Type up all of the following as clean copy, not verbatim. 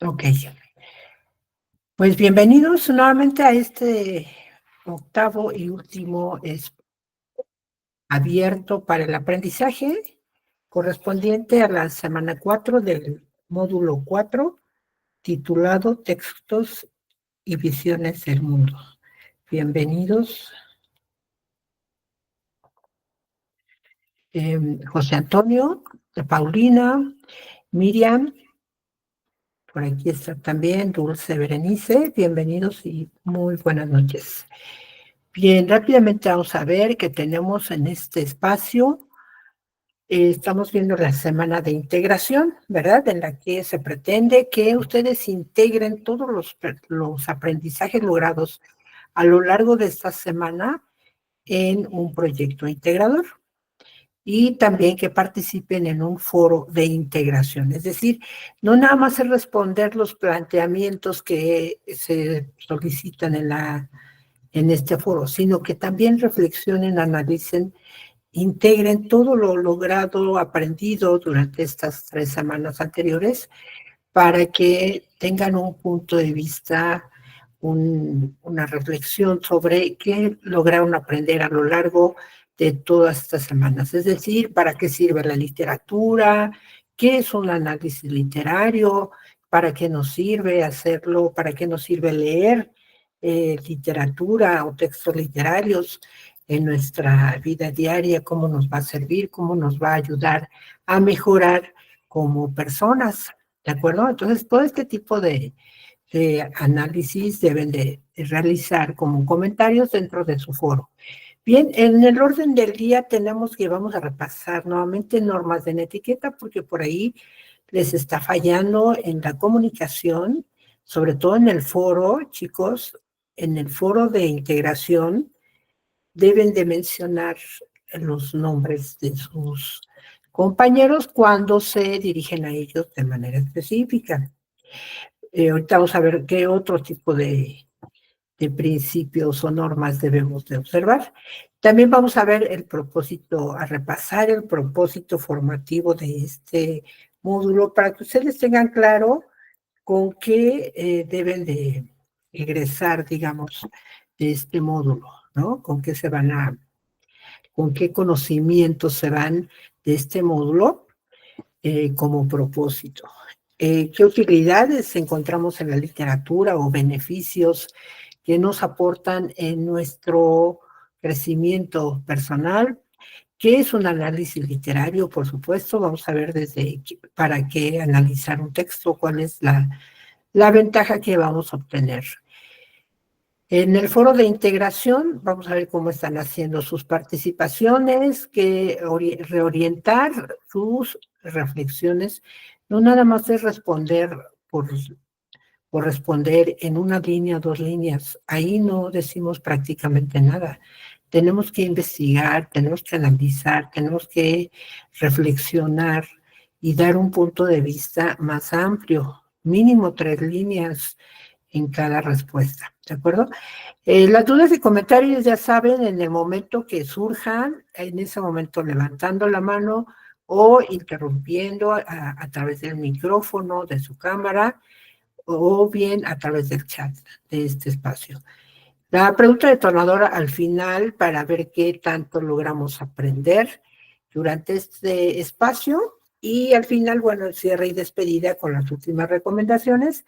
Ok. Pues bienvenidos nuevamente a este octavo y último abierto para el aprendizaje correspondiente a la semana 4 del módulo 4, titulado Textos y Visiones del Mundo. Bienvenidos. José Antonio, Paulina, Miriam, por aquí está también Dulce Berenice. Bienvenidos y muy buenas noches. Bien, rápidamente vamos a ver que tenemos en este espacio, estamos viendo la semana de integración, ¿verdad? En la que se pretende que ustedes integren todos los aprendizajes logrados a lo largo de esta semana en un proyecto integrador y también que participen en un foro de integración. Es decir, no nada más es responder los planteamientos que se solicitan en este foro, sino que también reflexionen, analicen, integren todo lo logrado, aprendido durante estas 3 semanas anteriores para que tengan un punto de vista, una reflexión sobre qué lograron aprender a lo largo de todas estas semanas. Es decir, para qué sirve la literatura, qué es un análisis literario, para qué nos sirve hacerlo, para qué nos sirve leer literatura o textos literarios en nuestra vida diaria, cómo nos va a servir, cómo nos va a ayudar a mejorar como personas. ¿De acuerdo? Entonces, todo este tipo de análisis deben de realizar como comentarios dentro de su foro. Bien, en el orden del día tenemos que vamos a repasar nuevamente normas de etiqueta, porque por ahí les está fallando en la comunicación, sobre todo en el foro, chicos, en el foro de integración, deben de mencionar los nombres de sus compañeros cuando se dirigen a ellos de manera específica. Ahorita vamos a ver qué otro tipo de principios o normas debemos de observar. También vamos a ver el propósito, a repasar el propósito formativo de este módulo para que ustedes tengan claro con qué deben de egresar, digamos, de este módulo, ¿no? Con qué conocimientos se van de este módulo como propósito. ¿Qué utilidades encontramos en la literatura o beneficios que nos aportan en nuestro crecimiento personal? ¿Qué es un análisis literario? Por supuesto, vamos a ver para qué analizar un texto, cuál es la ventaja que vamos a obtener. En el foro de integración, vamos a ver cómo están haciendo sus participaciones, reorientar sus reflexiones. No nada más es responder por responder en una línea o 2 líneas. Ahí no decimos prácticamente nada. Tenemos que investigar, tenemos que analizar, tenemos que reflexionar y dar un punto de vista más amplio, mínimo 3 líneas en cada respuesta, ¿de acuerdo? Las dudas y comentarios, ya saben, en el momento que surjan, en ese momento levantando la mano o interrumpiendo a través del micrófono, de su cámara, o bien a través del chat de este espacio. La pregunta detonadora al final para ver qué tanto logramos aprender durante este espacio y al final, bueno, el cierre y despedida con las últimas recomendaciones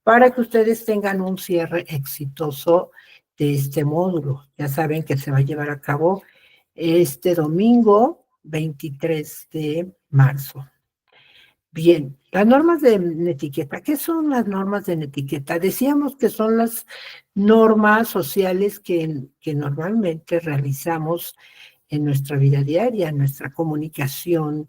para que ustedes tengan un cierre exitoso de este módulo. Ya saben que se va a llevar a cabo este domingo 23 de marzo. Bien, las normas de etiqueta. ¿Qué son las normas de etiqueta? Decíamos que son las normas sociales que normalmente realizamos en nuestra vida diaria, en nuestra comunicación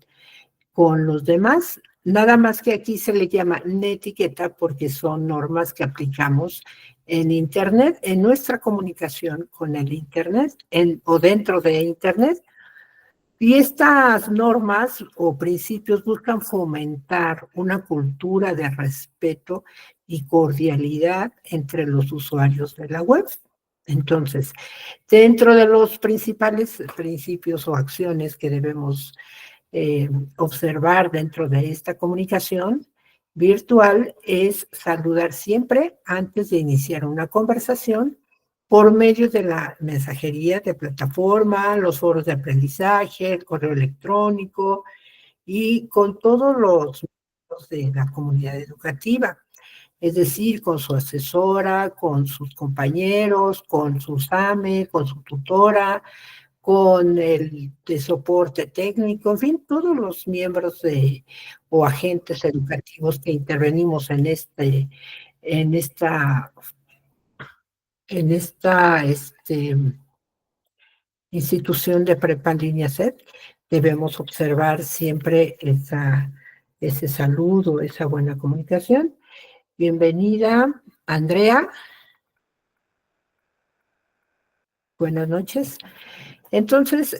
con los demás. Nada más que aquí se le llama netiqueta porque son normas que aplicamos en Internet, en nuestra comunicación con el Internet o dentro de Internet. Y estas normas o principios buscan fomentar una cultura de respeto y cordialidad entre los usuarios de la web. Entonces, dentro de los principales principios o acciones que debemos observar dentro de esta comunicación, virtual es saludar siempre antes de iniciar una conversación por medio de la mensajería de plataforma, los foros de aprendizaje, el correo electrónico y con todos los miembros de la comunidad educativa, es decir, con su asesora, con sus compañeros, con su SAME, con su tutora, con el de soporte técnico, en fin, todos los miembros o agentes educativos que intervenimos en esta, en esta institución de prepa en línea SET, debemos observar siempre ese saludo, esa buena comunicación. Bienvenida, Andrea. Buenas noches. Entonces,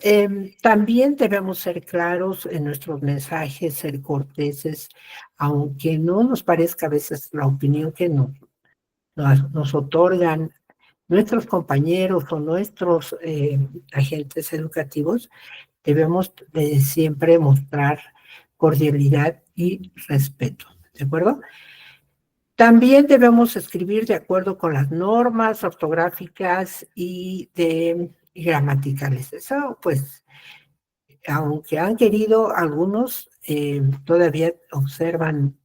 también debemos ser claros en nuestros mensajes, ser corteses, aunque no nos parezca a veces la opinión que nos otorgan nuestros compañeros o nuestros agentes educativos, debemos de siempre mostrar cordialidad y respeto, ¿de acuerdo? También debemos escribir de acuerdo con las normas ortográficas y gramaticales. Eso, pues, aunque han querido algunos, todavía observan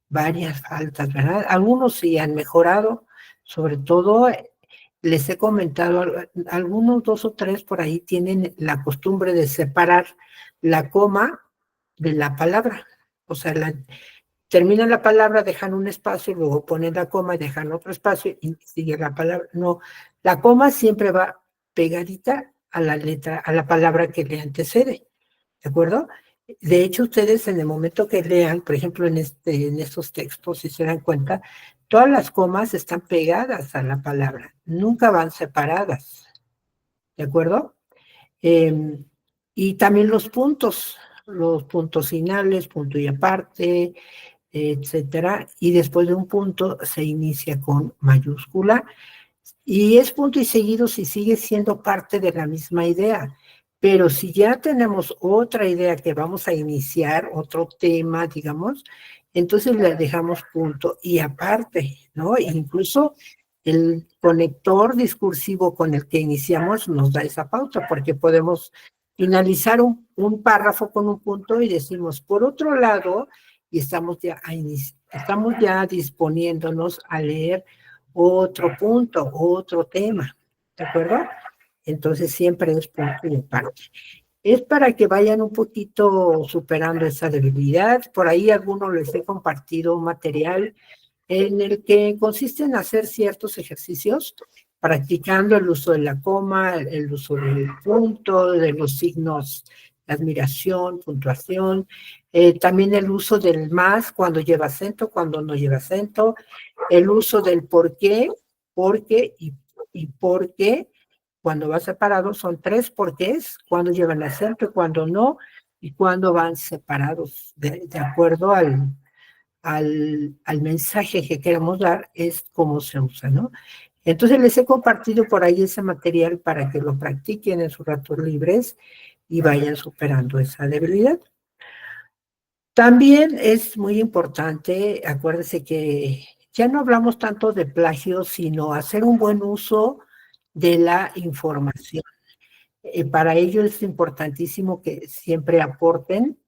varias faltas, ¿verdad? Algunos sí han mejorado, sobre todo les he comentado, algunos 2 o 3 por ahí tienen la costumbre de separar la coma de la palabra. O sea, terminan la palabra, dejan un espacio, luego ponen la coma y dejan otro espacio y sigue la palabra. No, la coma siempre va pegadita a la letra, a la palabra que le antecede, ¿de acuerdo? De hecho, ustedes en el momento que lean, por ejemplo, en estos textos, si se dan cuenta, todas las comas están pegadas a la palabra, nunca van separadas, ¿de acuerdo? Eh, y también los puntos finales, punto y aparte, etcétera, y después de un punto se inicia con mayúscula, y es punto y seguido si sigue siendo parte de la misma idea. Pero si ya tenemos otra idea que vamos a iniciar, otro tema, digamos, entonces le dejamos punto y aparte, ¿no? Incluso el conector discursivo con el que iniciamos nos da esa pauta, porque podemos finalizar un párrafo con un punto y decimos, por otro lado, y estamos ya disponiéndonos a leer otro punto, otro tema, ¿de acuerdo? Entonces siempre es punto y aparte. Es para que vayan un poquito superando esa debilidad. Por ahí algunos les he compartido un material en el que consiste en hacer ciertos ejercicios, practicando el uso de la coma, el uso del punto, de los signos de admiración, puntuación, también el uso del más cuando lleva acento, cuando no lleva acento, el uso del por qué y por qué, cuando va separado, son 3 porqués, cuando llevan acento y cuando no, y cuando van separados, de acuerdo al mensaje que queremos dar, es cómo se usa, ¿no? Entonces les he compartido por ahí ese material para que lo practiquen en sus ratos libres y vayan superando esa debilidad. También es muy importante, acuérdense que ya no hablamos tanto de plagio, sino hacer un buen uso de la información. Para ello es importantísimo que siempre aporten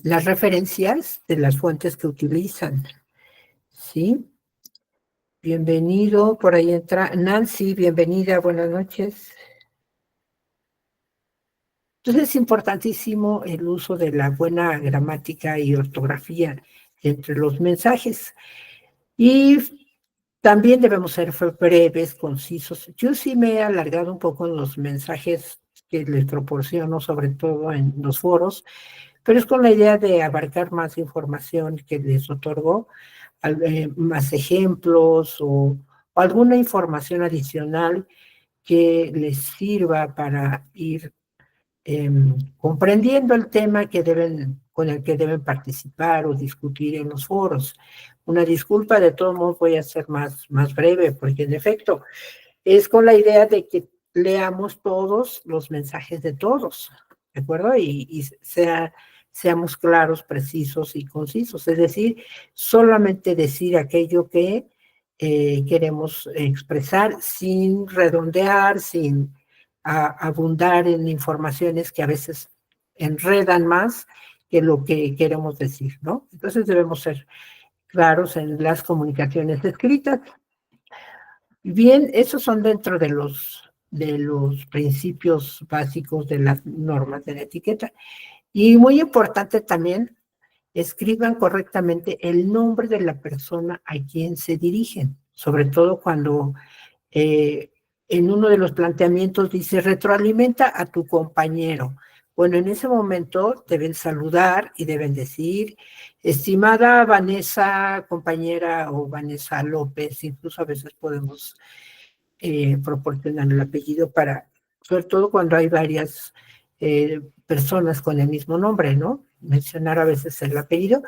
las referencias de las fuentes que utilizan, ¿sí? Bienvenido, por ahí entra Nancy, bienvenida, buenas noches. Entonces es importantísimo el uso de la buena gramática y ortografía entre los mensajes. Y también debemos ser breves, concisos. Yo sí me he alargado un poco en los mensajes que les proporciono, sobre todo en los foros, pero es con la idea de abarcar más información que les otorgo, más ejemplos o alguna información adicional que les sirva para ir comprendiendo el tema con el que deben participar o discutir en los foros. Una disculpa, de todos modos voy a ser más breve, porque en efecto es con la idea de que leamos todos los mensajes de todos, ¿de acuerdo? Y sea seamos claros, precisos y concisos, es decir, solamente decir aquello que queremos expresar sin redondear, sin abundar en informaciones que a veces enredan más que lo que queremos decir, ¿no? Entonces debemos ser claros en las comunicaciones escritas. Bien, esos son dentro de los principios básicos de las normas de la etiqueta. Y muy importante también, escriban correctamente el nombre de la persona a quien se dirigen, sobre todo cuando en uno de los planteamientos dice retroalimenta a tu compañero. Bueno, en ese momento deben saludar y deben decir, estimada Vanessa, compañera o Vanessa López, incluso a veces podemos proporcionar el apellido para, sobre todo cuando hay varias personas con el mismo nombre, ¿no? Mencionar a veces el apellido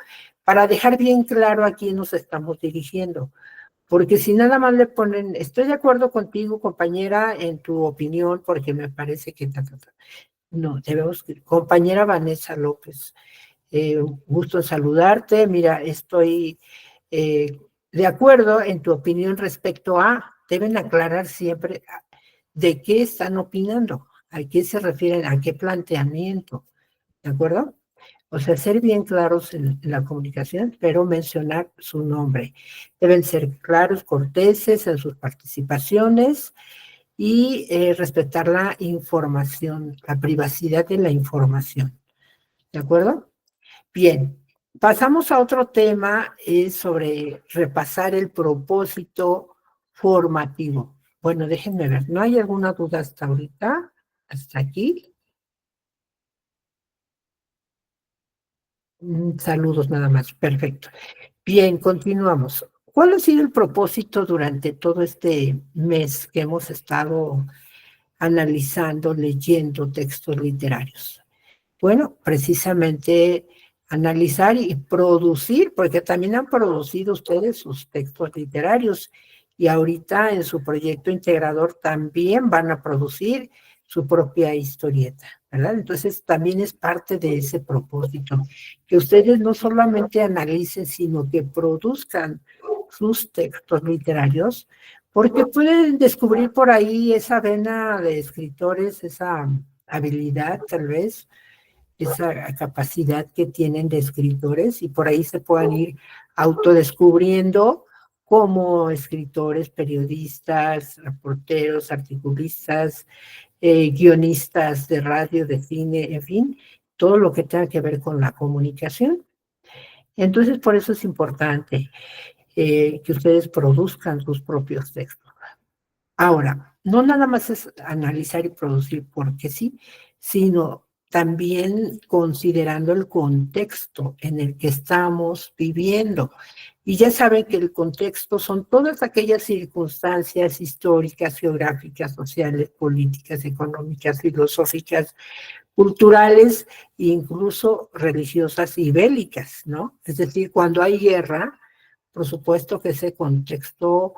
para dejar bien claro a quién nos estamos dirigiendo. Porque si nada más le ponen, estoy de acuerdo contigo, compañera, en tu opinión, porque me parece que... No, debemos, compañera Vanessa López, gusto en saludarte. Mira, estoy de acuerdo en tu opinión respecto a, deben aclarar siempre de qué están opinando, a qué se refieren, a qué planteamiento, ¿de acuerdo? O sea, ser bien claros en la comunicación, pero mencionar su nombre. Deben ser claros, corteses en sus participaciones y respetar la información, la privacidad de la información. ¿De acuerdo? Bien, pasamos a otro tema, es sobre repasar el propósito formativo. Bueno, déjenme ver, ¿no hay alguna duda hasta ahorita? ¿Hasta aquí? Saludos nada más, perfecto. Bien, continuamos. ¿Cuál ha sido el propósito durante todo este mes que hemos estado analizando, leyendo textos literarios? Bueno, precisamente analizar y producir, porque también han producido ustedes sus textos literarios y ahorita en su proyecto integrador también van a producir su propia historieta, ¿verdad? Entonces también es parte de ese propósito, que ustedes no solamente analicen, sino que produzcan sus textos literarios, porque pueden descubrir por ahí esa vena de escritores, esa habilidad tal vez, esa capacidad que tienen de escritores y por ahí se puedan ir autodescubriendo como escritores, periodistas, reporteros, articulistas, guionistas de radio, de cine, en fin, todo lo que tenga que ver con la comunicación. Entonces, por eso es importante que ustedes produzcan sus propios textos. Ahora, no nada más es analizar y producir porque sí, sino también considerando el contexto en el que estamos viviendo. Y ya saben que el contexto son todas aquellas circunstancias históricas, geográficas, sociales, políticas, económicas, filosóficas, culturales, incluso religiosas y bélicas, ¿no? Es decir, cuando hay guerra, por supuesto que ese contexto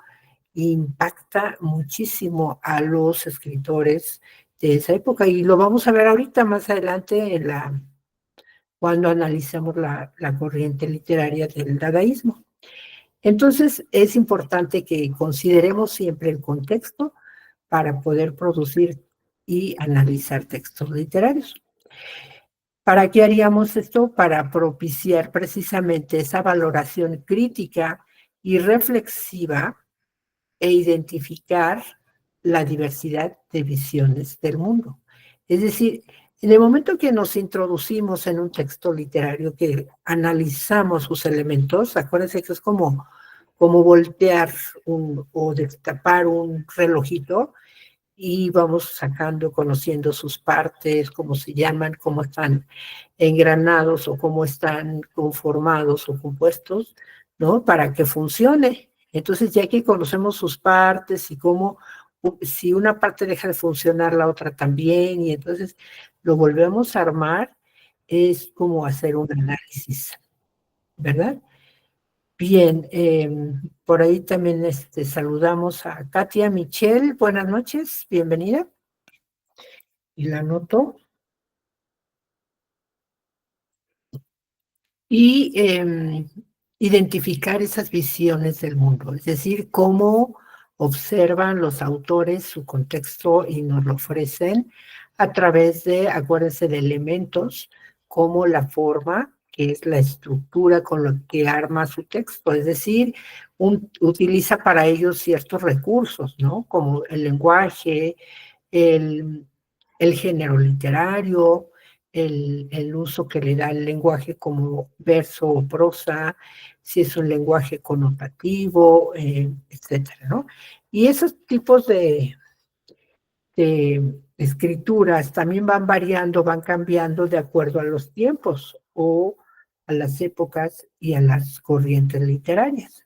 impacta muchísimo a los escritores de esa época y lo vamos a ver ahorita más adelante cuando analicemos la corriente literaria del dadaísmo. Entonces es importante que consideremos siempre el contexto para poder producir y analizar textos literarios. ¿Para qué haríamos esto? Para propiciar precisamente esa valoración crítica y reflexiva e identificar la diversidad de visiones del mundo. Es decir, en el momento que nos introducimos en un texto literario, que analizamos sus elementos, acuérdense que es como voltear o destapar un relojito y vamos sacando, conociendo sus partes, cómo se llaman, cómo están engranados o cómo están conformados o compuestos, ¿no? Para que funcione. Entonces, ya que conocemos sus partes y cómo, si una parte deja de funcionar, la otra también, y entonces lo volvemos a armar, es como hacer un análisis, ¿verdad? Bien, por ahí también saludamos a Katia Michelle. Buenas noches, bienvenida. Y la anoto. y identificar esas visiones del mundo, es decir, cómo observan los autores su contexto y nos lo ofrecen a través de, acuérdense, de elementos como la forma, que es la estructura con la que arma su texto, es decir, utiliza para ellos ciertos recursos, ¿no? Como el lenguaje, el, el género literario, el uso que le da el lenguaje como verso o prosa, si es un lenguaje connotativo, etcétera, ¿no? Y esos tipos de escrituras también van variando, van cambiando de acuerdo a los tiempos o a las épocas y a las corrientes literarias.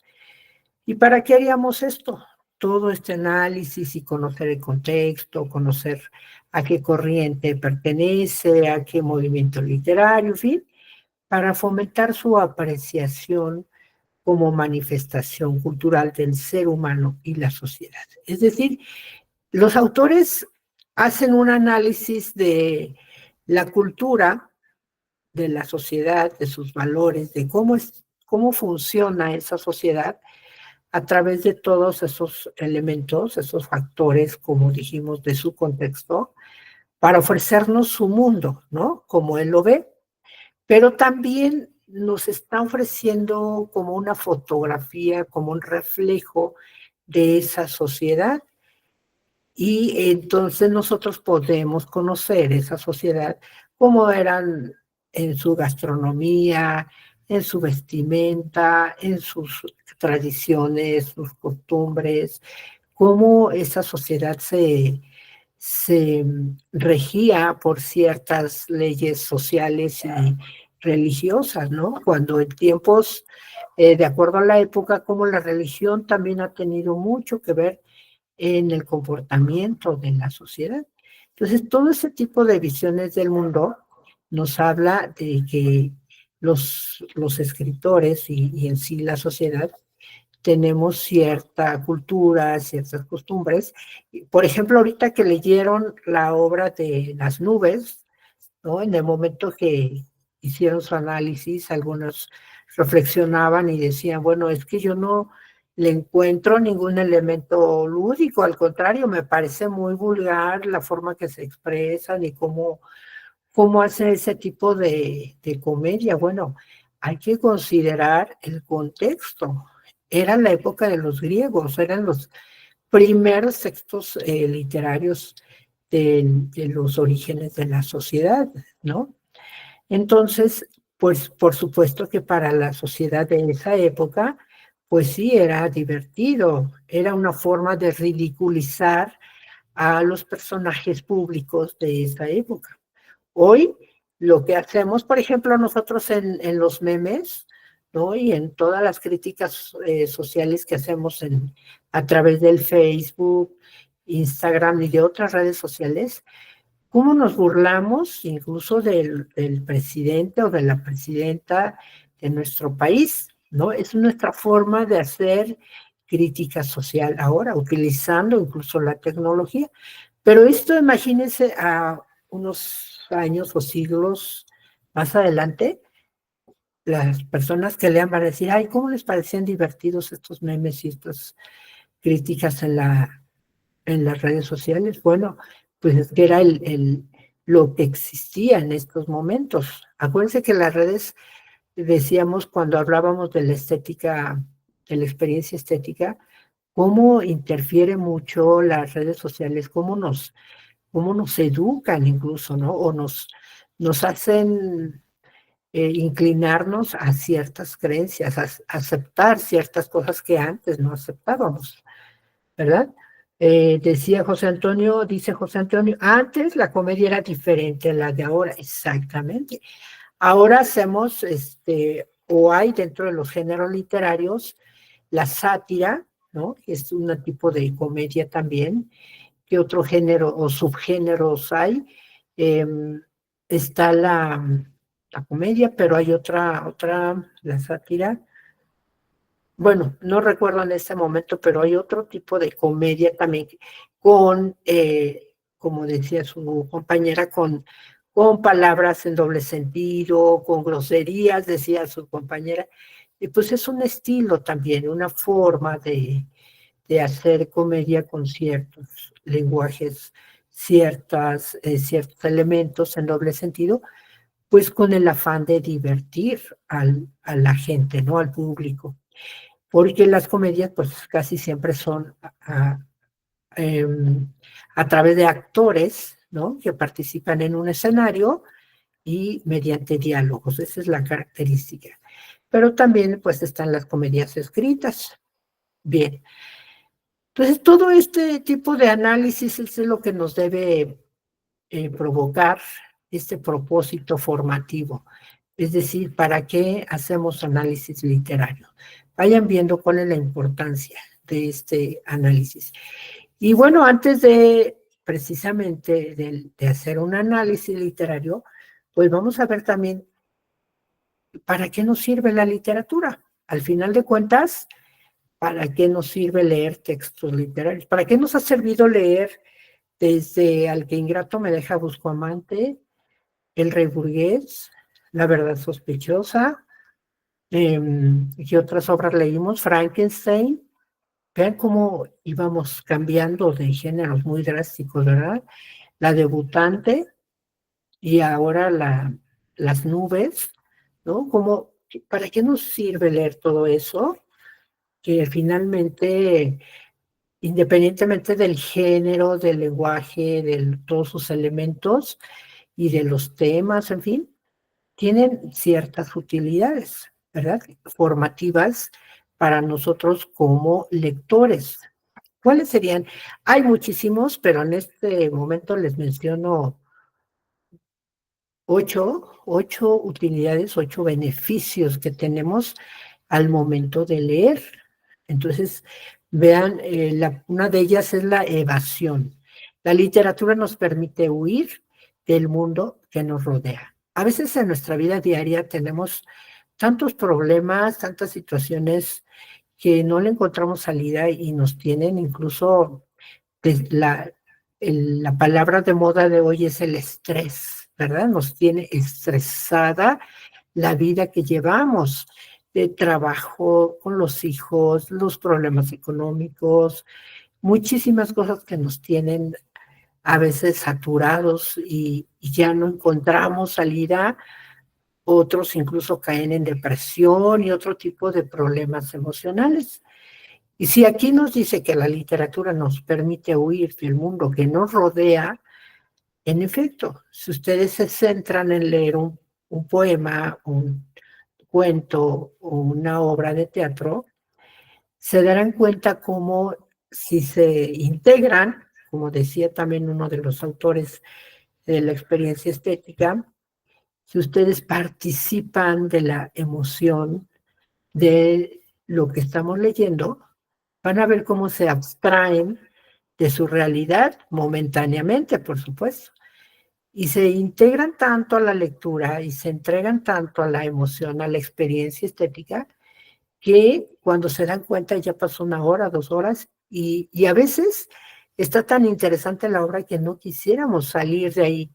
¿Y para qué haríamos esto? Todo este análisis y conocer el contexto, conocer a qué corriente pertenece, a qué movimiento literario, en fin, para fomentar su apreciación como manifestación cultural del ser humano y la sociedad. Es decir, los autores hacen un análisis de la cultura, de la sociedad, de sus valores, de cómo funciona esa sociedad a través de todos esos elementos, esos factores, como dijimos, de su contexto, para ofrecernos su mundo, ¿no? Como él lo ve, pero también nos está ofreciendo como una fotografía, como un reflejo de esa sociedad. Y entonces nosotros podemos conocer esa sociedad como eran en su gastronomía, en su vestimenta, en sus tradiciones, sus costumbres, cómo esa sociedad se regía por ciertas leyes sociales y religiosas, ¿no? Cuando en tiempos, de acuerdo a la época, como la religión también ha tenido mucho que ver en el comportamiento de la sociedad. Entonces, todo ese tipo de visiones del mundo nos habla de que los escritores y en sí la sociedad tenemos cierta cultura, ciertas costumbres. Por ejemplo, ahorita que leyeron la obra de Las nubes, ¿no? En el momento que hicieron su análisis, algunos reflexionaban y decían, bueno, es que yo no le encuentro ningún elemento lúdico, al contrario, me parece muy vulgar la forma que se expresan y cómo hace ese tipo de comedia. Bueno, hay que considerar el contexto. Era la época de los griegos, eran los primeros textos literarios de los orígenes de la sociedad, ¿no? Entonces, pues por supuesto que para la sociedad de esa época, pues sí, era divertido, era una forma de ridiculizar a los personajes públicos de esa época. Hoy lo que hacemos, por ejemplo, nosotros en los memes, ¿no? Y en todas las críticas sociales que hacemos a través del Facebook, Instagram y de otras redes sociales, cómo nos burlamos incluso del presidente o de la presidenta de nuestro país, ¿no? Es nuestra forma de hacer crítica social ahora, utilizando incluso la tecnología. Pero esto, imagínense, a unos años o siglos más adelante, las personas que lean van a decir, ay, ¿cómo les parecían divertidos estos memes y estas críticas en las redes sociales? Bueno, pues es que era lo que existía en estos momentos. Acuérdense que las redes, decíamos cuando hablábamos de la estética, de la experiencia estética, cómo interfiere mucho las redes sociales, cómo nos educan incluso, ¿no? O nos hacen inclinarnos a ciertas creencias, aceptar ciertas cosas que antes no aceptábamos, ¿verdad? Decía José Antonio, dice José Antonio, antes la comedia era diferente a la de ahora, exactamente. Ahora hacemos, o hay dentro de los géneros literarios, la sátira, ¿no? Que es un tipo de comedia también. ¿Qué otro género o subgéneros hay? Eh, Está la comedia, pero hay la sátira. Bueno, no recuerdo en este momento, pero hay otro tipo de comedia también con, como decía su compañera, con palabras en doble sentido, con groserías, decía su compañera. Y pues es un estilo también, una forma de hacer comedia con ciertos lenguajes, ciertos elementos en doble sentido, pues con el afán de divertir a la gente, ¿no? Al público. Porque las comedias, pues casi siempre son eh, a través de actores, ¿no? Que participan en un escenario y mediante diálogos. Esa es la característica. Pero también, pues, están las comedias escritas. Bien. Entonces, todo este tipo de análisis es lo que nos debe provocar este propósito formativo. Es decir, ¿para qué hacemos análisis literario? Vayan viendo cuál es la importancia de este análisis. Y bueno, antes de precisamente de hacer un análisis literario, pues vamos a ver también para qué nos sirve la literatura. Al final de cuentas, ¿para qué nos sirve leer textos literarios? ¿Para qué nos ha servido leer desde Al que ingrato me deja Bustamante, El rey burgués, La verdad sospechosa, ¿qué otras obras leímos? Frankenstein. Vean cómo íbamos cambiando de géneros muy drásticos, ¿verdad? La debutante y ahora las nubes, ¿no? Como, ¿para qué nos sirve leer todo eso? Que finalmente, independientemente del género, del lenguaje, de todos sus elementos y de los temas, en fin, tienen ciertas utilidades, ¿verdad? Formativas para nosotros como lectores. ¿Cuáles serían? Hay muchísimos, pero en este momento les menciono ocho utilidades, 8 beneficios que tenemos al momento de leer. Entonces, vean, una de ellas es la evasión. La literatura nos permite huir del mundo que nos rodea. A veces en nuestra vida diaria tenemos tantos problemas, tantas situaciones que no le encontramos salida y nos tienen incluso la, la palabra de moda de hoy es el estrés, ¿verdad? Nos tiene estresada la vida que llevamos, de trabajo con los hijos, los problemas económicos, muchísimas cosas que nos tienen a veces saturados y ya no encontramos salida. Otros incluso caen en depresión y otro tipo de problemas emocionales. Y si aquí nos dice que la literatura nos permite huir del mundo que nos rodea, en efecto, si ustedes se centran en leer un poema, un cuento o una obra de teatro, se darán cuenta cómo si se integran, como decía también uno de los autores de la experiencia estética, si ustedes participan de la emoción de lo que estamos leyendo, van a ver cómo se abstraen de su realidad momentáneamente, por supuesto, y se integran tanto a la lectura y se entregan tanto a la emoción, a la experiencia estética, que cuando se dan cuenta ya pasó 1 hora, 2 horas, y a veces está tan interesante la obra que no quisiéramos salir de ahí,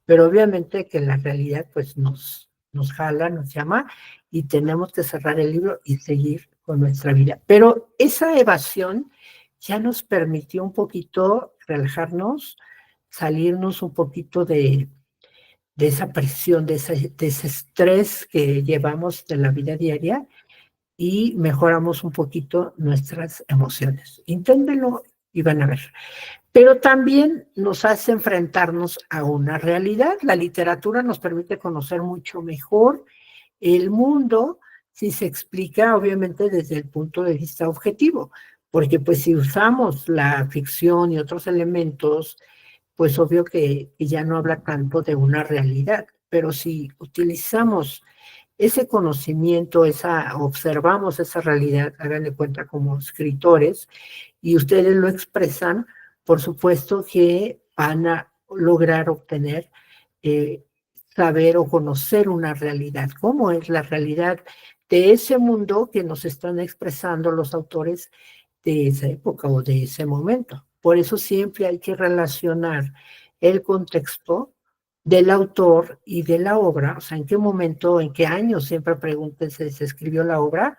pero obviamente que la realidad pues nos jala, nos llama, y tenemos que cerrar el libro y seguir con nuestra vida. Pero esa evasión ya nos permitió un poquito relajarnos, salirnos un poquito de esa presión, de ese estrés que llevamos de la vida diaria, y mejoramos un poquito nuestras emociones. Inténtenlo y van a ver. Pero también nos hace enfrentarnos a una realidad. La literatura nos permite conocer mucho mejor el mundo si se explica, obviamente, desde el punto de vista objetivo. Porque pues si usamos la ficción y otros elementos, pues obvio que ya no habla tanto de una realidad. Pero si utilizamos ese conocimiento, observamos esa realidad, hagan de cuenta como escritores, y ustedes lo expresan, por supuesto que van a lograr obtener, eh, saber o conocer una realidad. ¿Cómo es la realidad de ese mundo que nos están expresando los autores de esa época o de ese momento? Por eso siempre hay que relacionar el contexto, del autor y de la obra, o sea, en qué momento, en qué año, siempre pregúntense, se escribió la obra,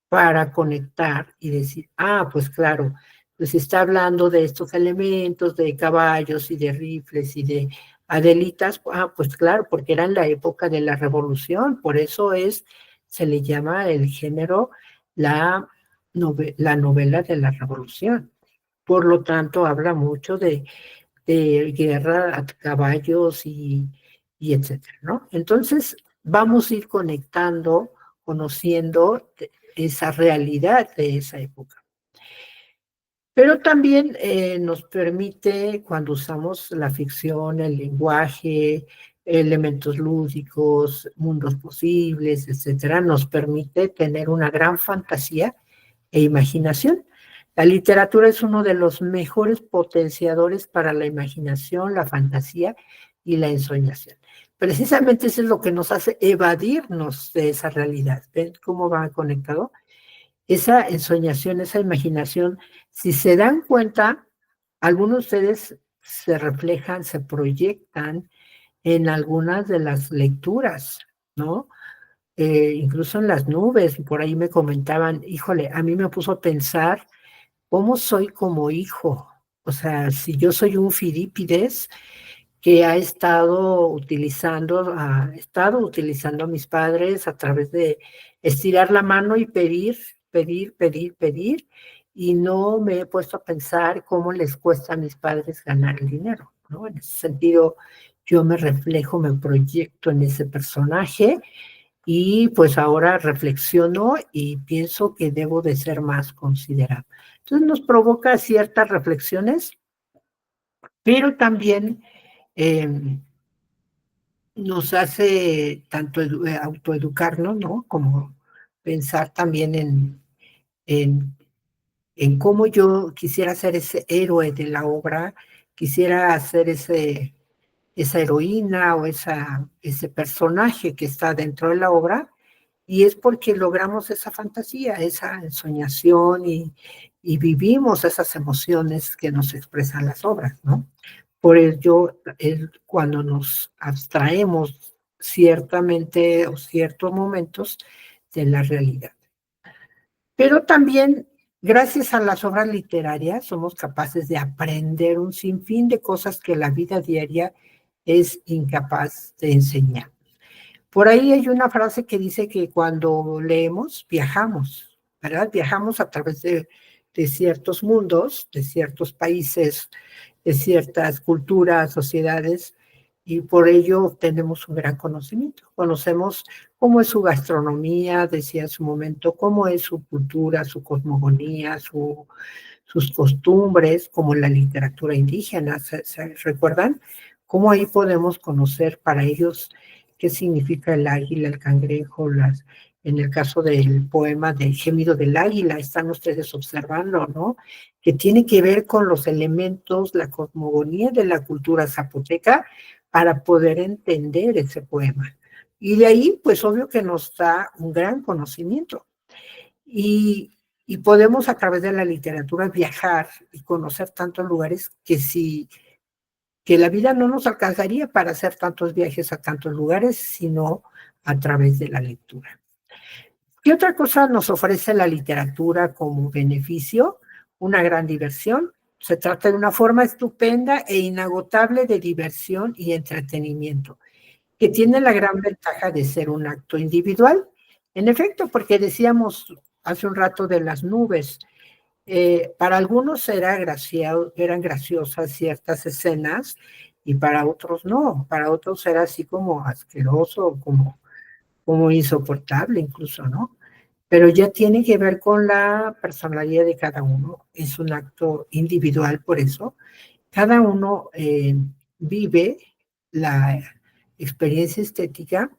para conectar y decir, ah, pues claro, pues está hablando de estos elementos, de caballos y de rifles y de adelitas, ah, pues claro, porque era en la época de la revolución, por eso se le llama el género la, la novela de la revolución. Por lo tanto, habla mucho de guerra a caballos y etcétera, ¿no? Entonces, vamos a ir conectando, conociendo esa realidad de esa época. Pero también nos permite, cuando usamos la ficción, el lenguaje, elementos lúdicos, mundos posibles, etcétera, nos permite tener una gran fantasía e imaginación. La literatura es uno de los mejores potenciadores para la imaginación, la fantasía y la ensoñación. Precisamente eso es lo que nos hace evadirnos de esa realidad. ¿Ven cómo va conectado? Esa ensoñación, esa imaginación, si se dan cuenta, algunos de ustedes se reflejan, se proyectan en algunas de las lecturas, ¿no? Incluso en las nubes, por ahí me comentaban, híjole, a mí me puso a pensar cómo soy como hijo. O sea, si yo soy un Fidípides que ha estado utilizando a mis padres a través de estirar la mano y pedir, pedir, pedir, pedir, y no me he puesto a pensar cómo les cuesta a mis padres ganar el dinero, ¿no? En ese sentido, yo me reflejo, me proyecto en ese personaje y pues ahora reflexiono y pienso que debo de ser más considerado. Entonces nos provoca ciertas reflexiones, pero también eh, nos hace tanto autoeducarnos, ¿no? Como pensar también en, en cómo yo quisiera ser ese héroe de la obra, quisiera ser esa heroína o ese personaje que está dentro de la obra, y es porque logramos esa fantasía, esa ensoñación y vivimos esas emociones que nos expresan las obras, ¿no? Por ello, cuando nos abstraemos ciertamente o ciertos momentos de la realidad. Pero también, gracias a las obras literarias, somos capaces de aprender un sinfín de cosas que la vida diaria es incapaz de enseñar. Por ahí hay una frase que dice que cuando leemos, viajamos, ¿verdad? Viajamos a través de ciertos mundos, de ciertos países, de ciertas culturas, sociedades, y por ello obtenemos un gran conocimiento. Conocemos cómo es su gastronomía, decía en su momento, cómo es su cultura, su cosmogonía, sus costumbres, como la literatura indígena, ¿se recuerdan? Cómo ahí podemos conocer para ellos qué significa el águila, el cangrejo, en el caso del poema del gemido del águila, están ustedes observando, ¿no? Que tiene que ver con los elementos, la cosmogonía de la cultura zapoteca para poder entender ese poema. Y de ahí, pues obvio que nos da un gran conocimiento. Y podemos a través de la literatura viajar y conocer tantos lugares que la vida no nos alcanzaría para hacer tantos viajes a tantos lugares, sino a través de la lectura. ¿Qué otra cosa nos ofrece la literatura como beneficio? Una gran diversión. Se trata de una forma estupenda e inagotable de diversión y entretenimiento, que tiene la gran ventaja de ser un acto individual. En efecto, porque decíamos hace un rato de las nubes, para algunos eran graciosas ciertas escenas y para otros no, para otros era así como asqueroso, como insoportable incluso, ¿no? Pero ya tiene que ver con la personalidad de cada uno, es un acto individual por eso. Cada uno vive la experiencia estética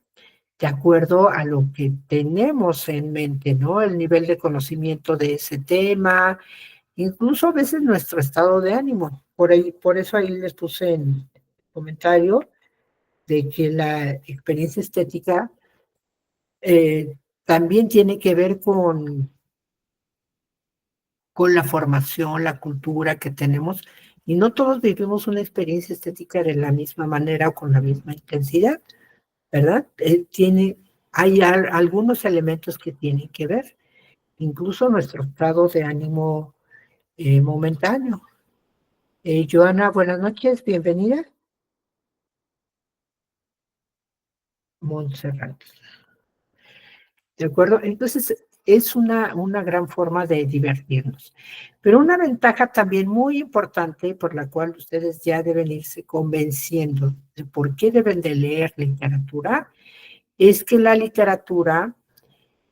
de acuerdo a lo que tenemos en mente, ¿no? El nivel de conocimiento de ese tema, incluso a veces nuestro estado de ánimo. Por eso ahí les puse en comentario de que la experiencia estética también tiene que ver con la formación, la cultura que tenemos Y no todos vivimos una experiencia estética de la misma manera o con la misma intensidad, ¿verdad? Hay algunos elementos que tienen que ver, incluso nuestro estado de ánimo momentáneo. Joana, buenas noches, bienvenida. Montserrat. ¿De acuerdo? Entonces, es una gran forma de divertirnos. Pero una ventaja también muy importante por la cual ustedes ya deben irse convenciendo de por qué deben de leer literatura, es que la literatura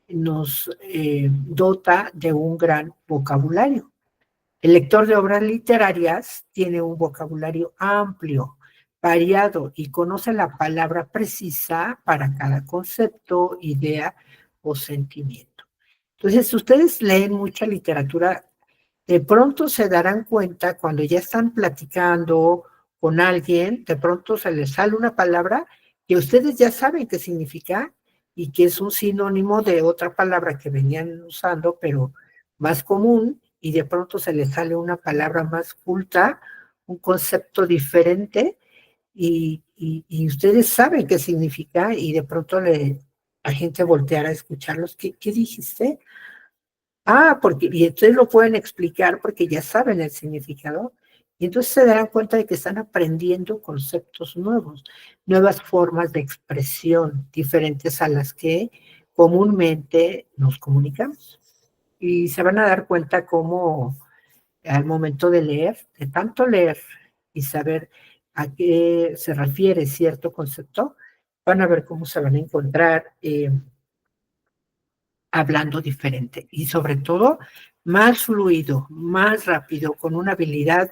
nos dota de un gran vocabulario. El lector de obras literarias tiene un vocabulario amplio, variado y conoce la palabra precisa para cada concepto, idea o sentimiento. Entonces, si ustedes leen mucha literatura, de pronto se darán cuenta cuando ya están platicando con alguien, de pronto se les sale una palabra que ustedes ya saben qué significa y que es un sinónimo de otra palabra que venían usando, pero más común, y de pronto se les sale una palabra más culta, un concepto diferente, y ustedes saben qué significa, y de pronto la gente volteará a escucharlos. ¿Qué dijiste? Porque, y entonces lo pueden explicar porque ya saben el significado, y entonces se darán cuenta de que están aprendiendo conceptos nuevos, nuevas formas de expresión diferentes a las que comúnmente nos comunicamos. Y se van a dar cuenta cómo al momento de leer, de tanto leer y saber a qué se refiere cierto concepto, van a ver cómo se van a encontrar hablando diferente y sobre todo más fluido, más rápido, con una habilidad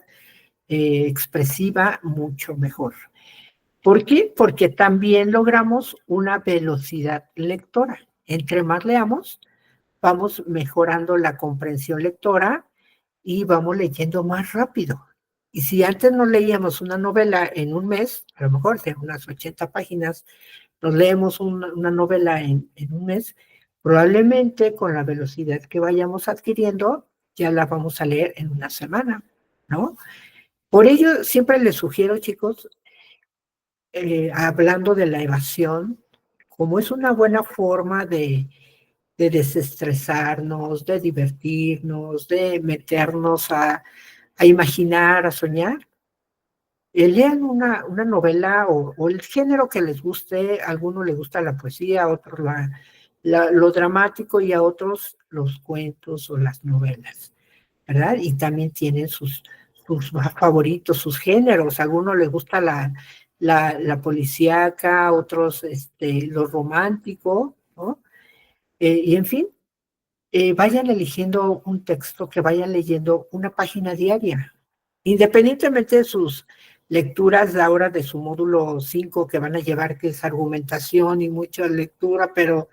expresiva mucho mejor. ¿Por qué? Porque también logramos una velocidad lectora. Entre más leamos, vamos mejorando la comprensión lectora y vamos leyendo más rápido. Y si antes no leíamos una novela en un mes, a lo mejor de unas 80 páginas, nos leemos una novela en un mes, probablemente con la velocidad que vayamos adquiriendo, ya la vamos a leer en una semana, ¿no? Por ello, siempre les sugiero, chicos, hablando de la evasión, como es una buena forma de desestresarnos, de divertirnos, de meternos a imaginar, a soñar, lean una novela o el género que les guste. A algunos les gusta la poesía, a otros lo dramático y a otros los cuentos o las novelas, ¿verdad? Y también tienen sus favoritos, sus géneros. A algunos les gusta la policíaca, a otros lo romántico, ¿no? Y en fin, vayan eligiendo un texto, que vayan leyendo una página diaria, independientemente de sus lecturas ahora de su módulo 5 que van a llevar, que es argumentación y mucha lectura, pero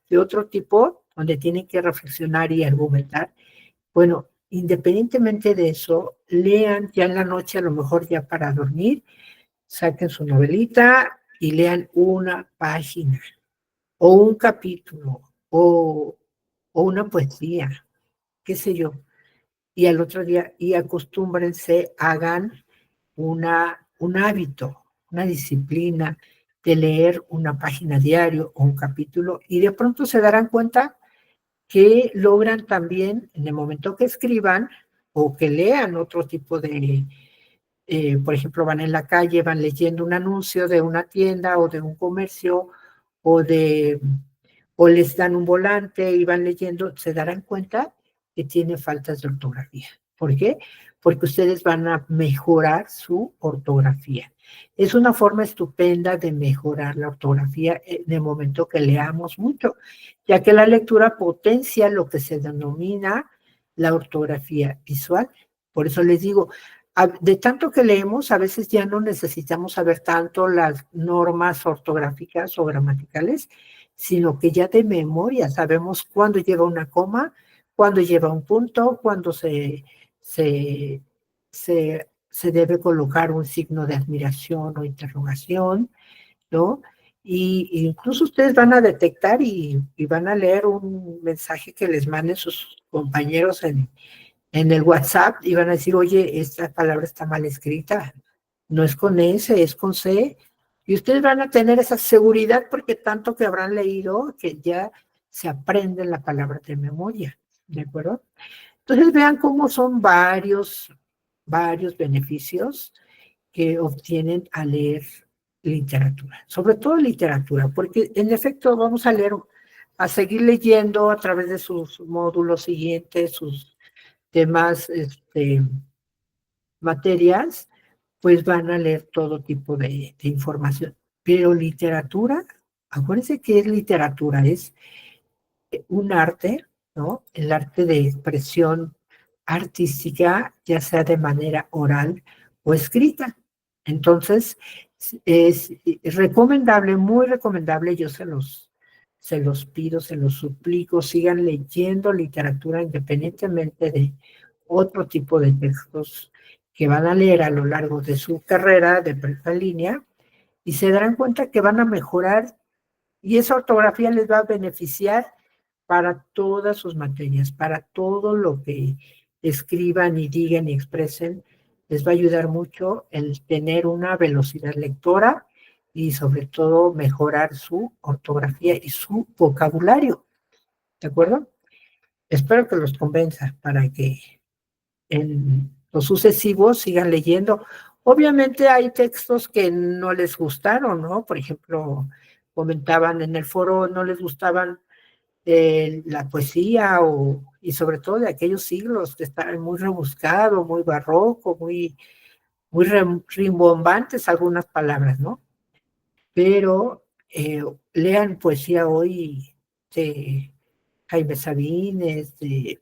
de otro tipo, donde tienen que reflexionar y argumentar. Bueno, independientemente de eso, lean ya en la noche, a lo mejor ya para dormir, saquen su novelita y lean una página o un capítulo o una poesía, qué sé yo, y al otro día, y acostúmbrense, hagan un hábito, una disciplina de leer una página diario o un capítulo, y de pronto se darán cuenta que logran también, en el momento que escriban o que lean otro tipo por ejemplo, van en la calle, van leyendo un anuncio de una tienda o de un comercio o de o les dan un volante y van leyendo, se darán cuenta que tiene faltas de ortografía. ¿Por qué? Porque ustedes van a mejorar su ortografía. Es una forma estupenda de mejorar la ortografía en el momento que leamos mucho, ya que la lectura potencia lo que se denomina la ortografía visual. Por eso les digo, de tanto que leemos, a veces ya no necesitamos saber tanto las normas ortográficas o gramaticales, sino que ya de memoria sabemos cuándo lleva una coma, cuándo lleva un punto, cuándo se, se debe colocar un signo de admiración o interrogación, ¿no? Y incluso ustedes van a detectar y van a leer un mensaje que les manden sus compañeros en el WhatsApp y van a decir, oye, esta palabra está mal escrita, no es con S, es con C. Y ustedes van a tener esa seguridad porque tanto que habrán leído que ya se aprenden la palabra de memoria, ¿de acuerdo? Entonces vean cómo son varios beneficios que obtienen al leer literatura, sobre todo literatura, porque en efecto vamos a leer, a seguir leyendo a través de sus módulos siguientes, sus demás materias, pues van a leer todo tipo de información. Pero literatura, acuérdense que es literatura, es un arte, ¿no? El arte de expresión artística, ya sea de manera oral o escrita. Entonces, es recomendable, muy recomendable, yo se los pido, se los suplico, sigan leyendo literatura independientemente de otro tipo de textos que van a leer a lo largo de su carrera de prepa en línea y se darán cuenta que van a mejorar y esa ortografía les va a beneficiar para todas sus materias, para todo lo que escriban y digan y expresen, les va a ayudar mucho el tener una velocidad lectora y sobre todo mejorar su ortografía y su vocabulario, ¿de acuerdo? Espero que los convenza para que en los sucesivos sigan leyendo. Obviamente hay textos que no les gustaron, ¿no? Por ejemplo, comentaban en el foro, no les gustaban la poesía y sobre todo de aquellos siglos que estaban muy rebuscado, muy barroco, muy rimbombantes algunas palabras, ¿no? Pero lean poesía hoy de Jaime Sabines, de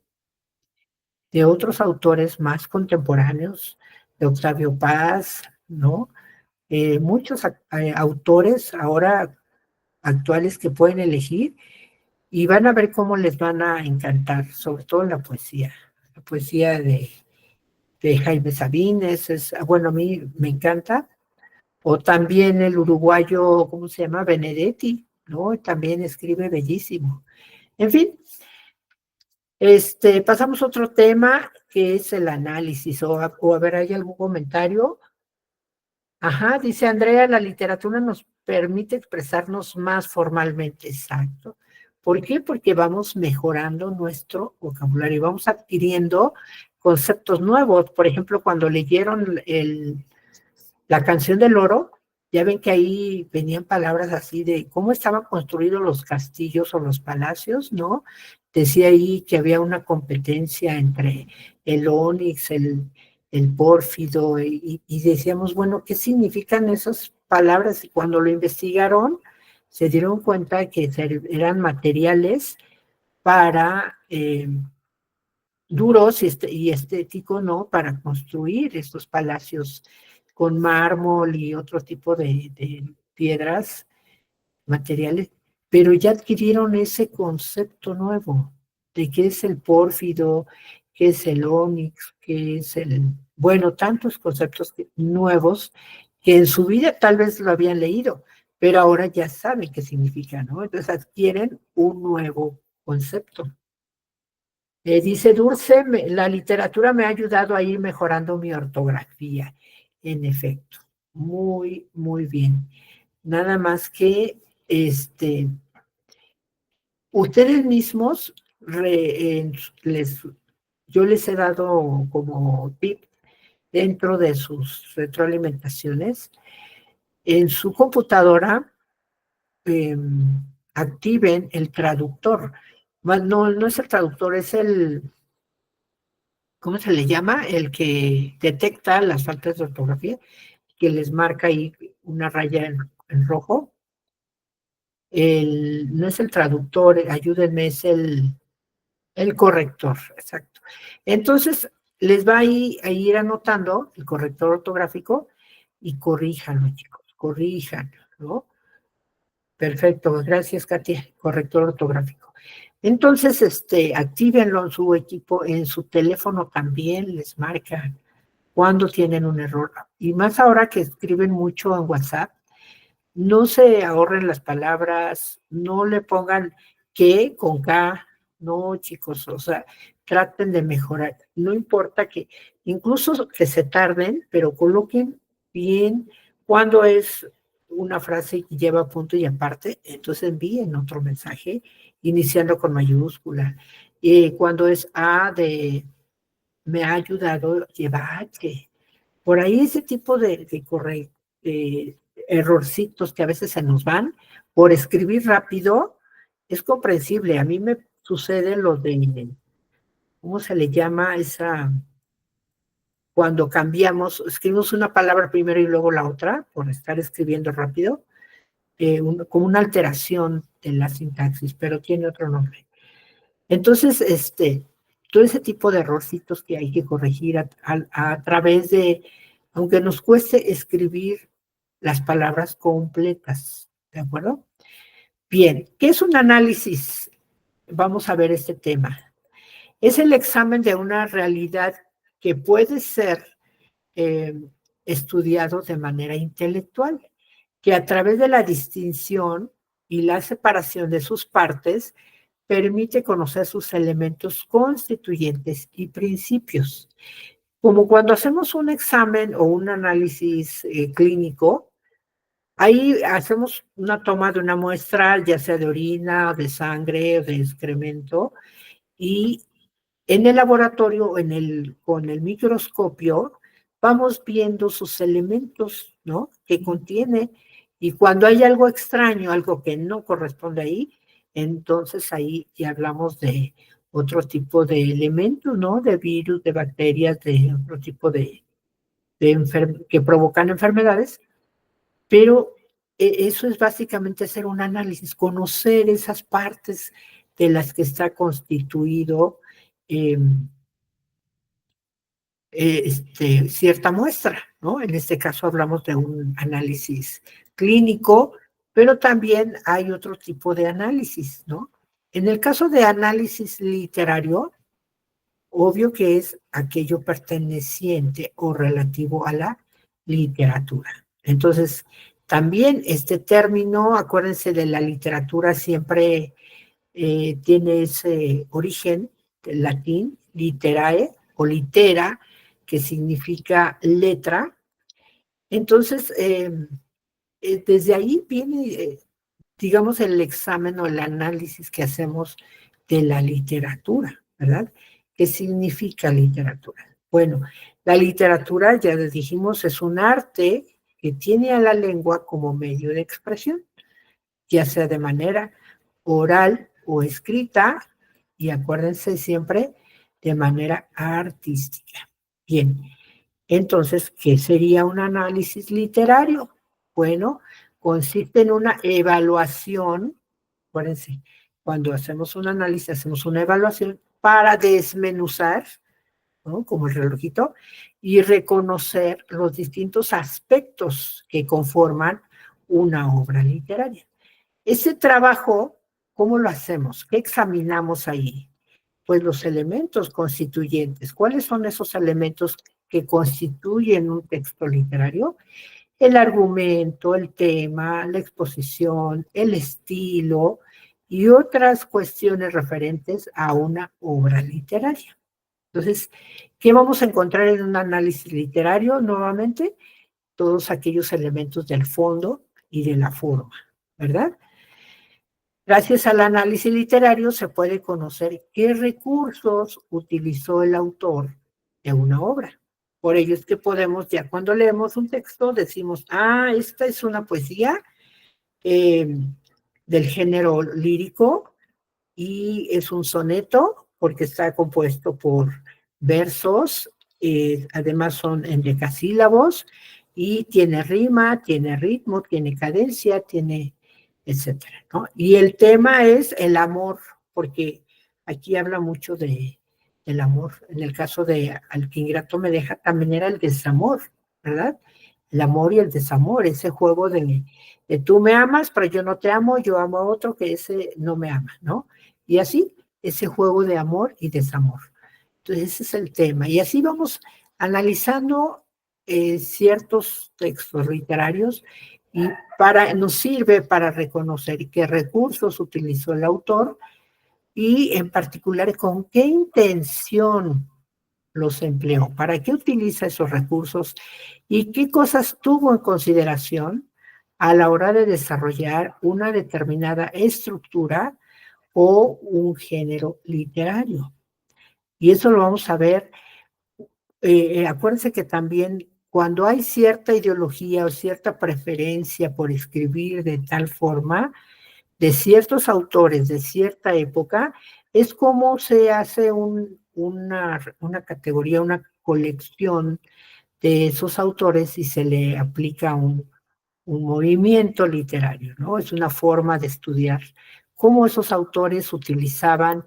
otros autores más contemporáneos, de Octavio Paz, ¿no? Muchos autores ahora actuales que pueden elegir y van a ver cómo les van a encantar, sobre todo la poesía de Jaime Sabines, bueno, a mí me encanta, o también el uruguayo, ¿cómo se llama? Benedetti, ¿no? También escribe bellísimo. En fin, pasamos a otro tema que es el análisis, o a ver, ¿hay algún comentario? Ajá, dice Andrea, la literatura nos permite expresarnos más formalmente, exacto. ¿Por qué? Porque vamos mejorando nuestro vocabulario, vamos adquiriendo conceptos nuevos. Por ejemplo, cuando leyeron la canción del oro, ya ven que ahí venían palabras así de cómo estaban construidos los castillos o los palacios, ¿no? Decía ahí que había una competencia entre el ónix, el pórfido, y decíamos, bueno, ¿qué significan esas palabras? Y cuando lo investigaron, se dieron cuenta que eran materiales para duros y estéticos, ¿no? Para construir estos palacios con mármol y otro tipo de piedras, materiales, pero ya adquirieron ese concepto nuevo de qué es el pórfido, qué es el ónix, qué es bueno, tantos conceptos nuevos que en su vida tal vez lo habían leído, pero ahora ya saben qué significa, ¿no? Entonces adquieren un nuevo concepto. Dice Dulce, la literatura me ha ayudado a ir mejorando mi ortografía. En efecto, muy, muy bien. Nada más que ustedes mismos, yo les he dado como tip dentro de sus retroalimentaciones, en su computadora eh, activen el traductor. No, no es el traductor, es ¿cómo se le llama? El que detecta las faltas de ortografía, que les marca ahí una raya en rojo. No es el traductor, ayúdenme, es el corrector, exacto. Entonces, les va a ir anotando el corrector ortográfico y corríjanlo, chicos, corríjanlo, ¿no? Perfecto, gracias, Katia, corrector ortográfico. Entonces, actívenlo en su equipo, en su teléfono también les marca cuando tienen un error. Y más ahora que escriben mucho en WhatsApp, no se ahorren las palabras, no le pongan que con K, no, chicos, o sea, traten de mejorar. No importa que, incluso que se tarden, pero coloquen bien cuando es una frase que lleva punto y aparte, entonces envíen otro mensaje iniciando con mayúscula. Cuando es A de me ha ayudado, lleva H. Por ahí ese tipo de errorcitos que a veces se nos van por escribir rápido es comprensible. A mí me sucede lo de, ¿cómo se le llama esa? Cuando cambiamos, escribimos una palabra primero y luego la otra, por estar escribiendo rápido, como una alteración de la sintaxis, pero tiene otro nombre. Entonces, todo ese tipo de errorcitos que hay que corregir a través de, aunque nos cueste escribir las palabras completas, ¿de acuerdo? Bien, ¿qué es un análisis? Vamos a ver este tema. Es el examen de una realidad que puede ser eh, estudiado de manera intelectual, que a través de la distinción y la separación de sus partes permite conocer sus elementos constituyentes y principios. Como cuando hacemos un examen o un análisis clínico, ahí hacemos una toma de una muestra, ya sea de orina, de sangre, de excremento, y en el laboratorio, con el microscopio, vamos viendo sus elementos, ¿no? Que contiene. Y cuando hay algo extraño, algo que no corresponde ahí, entonces ahí ya hablamos de otro tipo de elementos, ¿no? De virus, de bacterias, de otro tipo que provocan enfermedades. Pero eso es básicamente hacer un análisis, conocer esas partes de las que está constituido eh, cierta muestra, ¿no? En este caso hablamos de un análisis clínico, pero también hay otro tipo de análisis, ¿no? En el caso de análisis literario, obvio que es aquello perteneciente o relativo a la literatura. Entonces, también este término, acuérdense de la literatura, siempre tiene ese origen del latín, literae o litera, que significa letra. Entonces, desde ahí viene, digamos, el examen o el análisis que hacemos de la literatura, ¿verdad? ¿Qué significa literatura? Bueno, la literatura, ya les dijimos, es un arte que tiene a la lengua como medio de expresión, ya sea de manera oral o escrita, y acuérdense siempre de manera artística. Bien, entonces, ¿qué sería un análisis literario? Bueno, consiste en una evaluación, acuérdense, cuando hacemos un análisis, hacemos una evaluación para desmenuzar, ¿no? Como el relojito, y reconocer los distintos aspectos que conforman una obra literaria. Ese trabajo, ¿cómo lo hacemos? ¿Qué examinamos ahí? Pues los elementos constituyentes. ¿Cuáles son esos elementos que constituyen un texto literario? El argumento, el tema, la exposición, el estilo y otras cuestiones referentes a una obra literaria. Entonces, ¿qué vamos a encontrar en un análisis literario? Nuevamente, todos aquellos elementos del fondo y de la forma, ¿verdad? Gracias al análisis literario se puede conocer qué recursos utilizó el autor de una obra. Por ello es que podemos, ya cuando leemos un texto, decimos, esta es una poesía del género lírico y es un soneto porque está compuesto por versos, además son endecasílabos y tiene rima, tiene ritmo, tiene cadencia, tiene etcétera, ¿no? Y el tema es el amor, porque aquí habla mucho del amor. En el caso de Al que ingrato me deja, también era el desamor, ¿verdad? El amor y el desamor, ese juego de tú me amas, pero yo no te amo, yo amo a otro que ese no me ama, ¿no? Y así, ese juego de amor y desamor. Entonces, ese es el tema. Y así vamos analizando ciertos textos literarios y nos sirve para reconocer qué recursos utilizó el autor y en particular con qué intención los empleó, para qué utiliza esos recursos y qué cosas tuvo en consideración a la hora de desarrollar una determinada estructura o un género literario. Y eso lo vamos a ver. Acuérdense que también cuando hay cierta ideología o cierta preferencia por escribir de tal forma, de ciertos autores de cierta época, es como se hace una categoría, una colección de esos autores y se le aplica un movimiento literario, ¿no? Es una forma de estudiar cómo esos autores utilizaban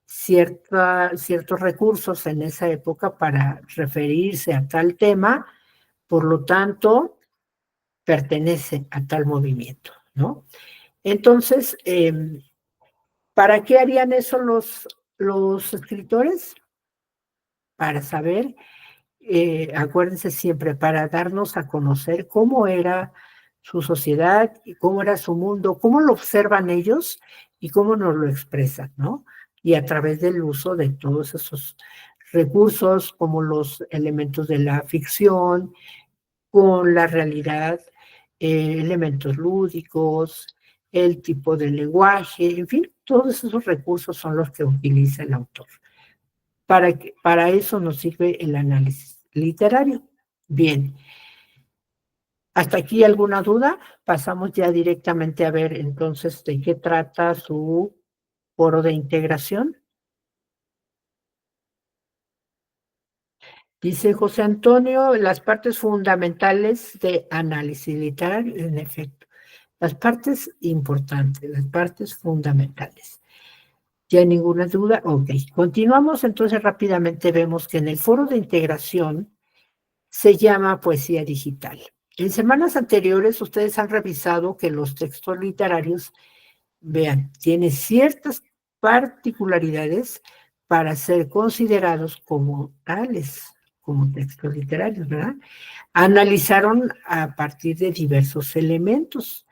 ciertos recursos en esa época para referirse a tal tema, por lo tanto, pertenece a tal movimiento, ¿no? Entonces, ¿para qué harían eso los escritores? Para saber, acuérdense siempre, para darnos a conocer cómo era su sociedad y cómo era su mundo, cómo lo observan ellos y cómo nos lo expresan, ¿no? Y a través del uso de todos esos recursos, como los elementos de la ficción, con la realidad, elementos lúdicos, el tipo de lenguaje, en fin, todos esos recursos son los que utiliza el autor. Para eso nos sirve el análisis literario. Bien, ¿hasta aquí alguna duda? Pasamos ya directamente a ver entonces de qué trata su foro de integración. Dice José Antonio, las partes fundamentales de análisis literario, en efecto. Las partes importantes, las partes fundamentales. ¿Ya hay ninguna duda? Ok. Continuamos entonces rápidamente. Vemos que en el foro de integración se llama poesía digital. En semanas anteriores ustedes han revisado que los textos literarios, vean, tienen ciertas particularidades para ser considerados como tales, como textos literarios, ¿verdad? Analizaron a partir de diversos elementos.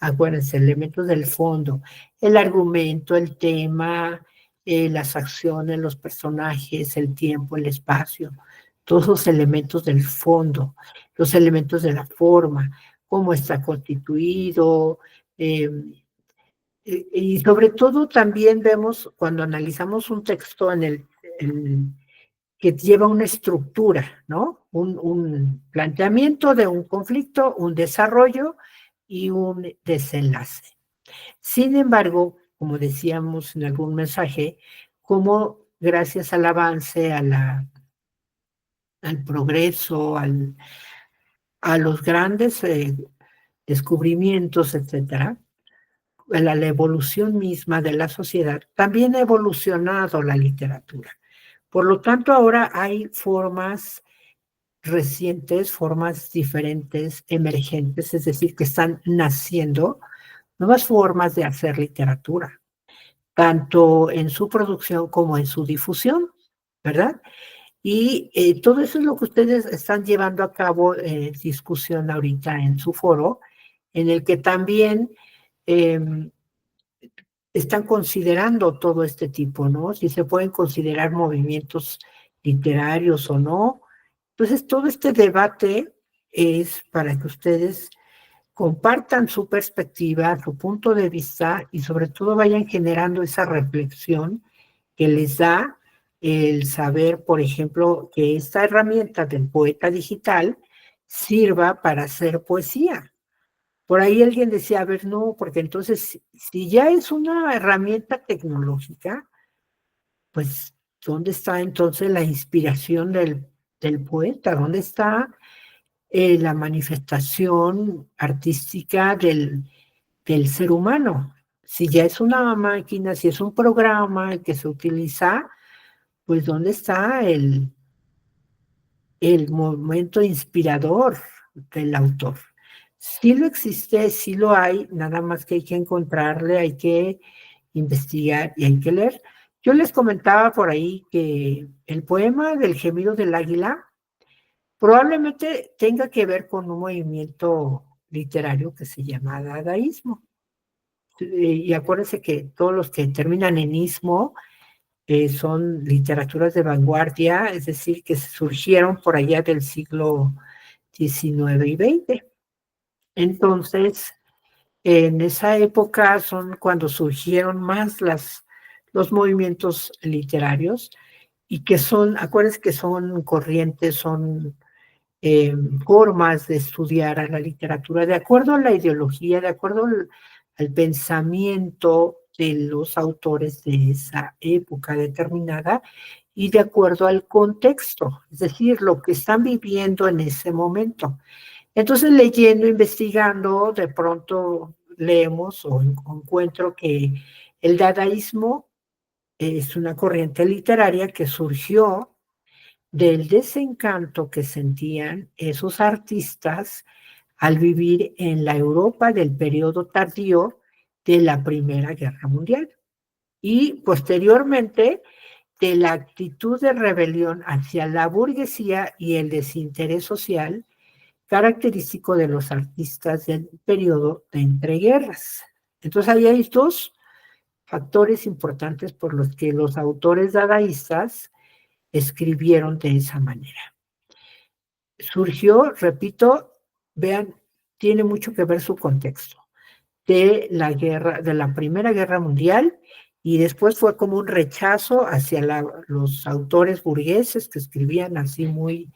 Acuérdense, elementos del fondo, el argumento, el tema, las acciones, los personajes, el tiempo, el espacio, todos los elementos del fondo, los elementos de la forma, cómo está constituido, eh, y sobre todo también vemos cuando analizamos un texto que lleva una estructura, ¿no? Un planteamiento de un conflicto, un desarrollo y un desenlace. Sin embargo, como decíamos en algún mensaje, como gracias al avance, al progreso, a los grandes descubrimientos, etcétera, la evolución misma de la sociedad, también ha evolucionado la literatura. Por lo tanto, ahora hay formas recientes, formas diferentes, emergentes, es decir, que están naciendo nuevas formas de hacer literatura, tanto en su producción como en su difusión, ¿verdad? Y todo eso es lo que ustedes están llevando a cabo en discusión ahorita en su foro, en el que también están considerando todo este tipo, ¿no? Si se pueden considerar movimientos literarios o no. Entonces, todo este debate es para que ustedes compartan su perspectiva, su punto de vista y sobre todo vayan generando esa reflexión que les da el saber, por ejemplo, que esta herramienta del poeta digital sirva para hacer poesía. Por ahí alguien decía, a ver, no, porque entonces, si ya es una herramienta tecnológica, pues, ¿dónde está entonces la inspiración del poeta? ¿Dónde está la manifestación artística del ser humano? Si ya es una máquina, si es un programa el que se utiliza, pues, ¿dónde está el momento inspirador del autor? Sí lo existe, sí lo hay, nada más que hay que encontrarle, hay que investigar y hay que leer. Yo les comentaba por ahí que el poema del gemido del águila probablemente tenga que ver con un movimiento literario que se llama dadaísmo, y acuérdense que todos los que terminan en ismo son literaturas de vanguardia, es decir, que surgieron por allá del siglo XIX y XX. Entonces, en esa época son cuando surgieron más los movimientos literarios y que son, acuérdense que son corrientes, son formas de estudiar a la literatura, de acuerdo a la ideología, de acuerdo al pensamiento de los autores de esa época determinada y de acuerdo al contexto, es decir, lo que están viviendo en ese momento. Entonces, leyendo, investigando, de pronto leemos o encuentro que el dadaísmo es una corriente literaria que surgió del desencanto que sentían esos artistas al vivir en la Europa del periodo tardío de la Primera Guerra Mundial y posteriormente de la actitud de rebelión hacia la burguesía y el desinterés social característico de los artistas del periodo de entreguerras. Entonces ahí hay dos factores importantes por los que los autores dadaístas escribieron de esa manera. Surgió, repito, vean, tiene mucho que ver su contexto de la guerra, de la Primera Guerra Mundial, y después fue como un rechazo hacia los autores burgueses que escribían así muy,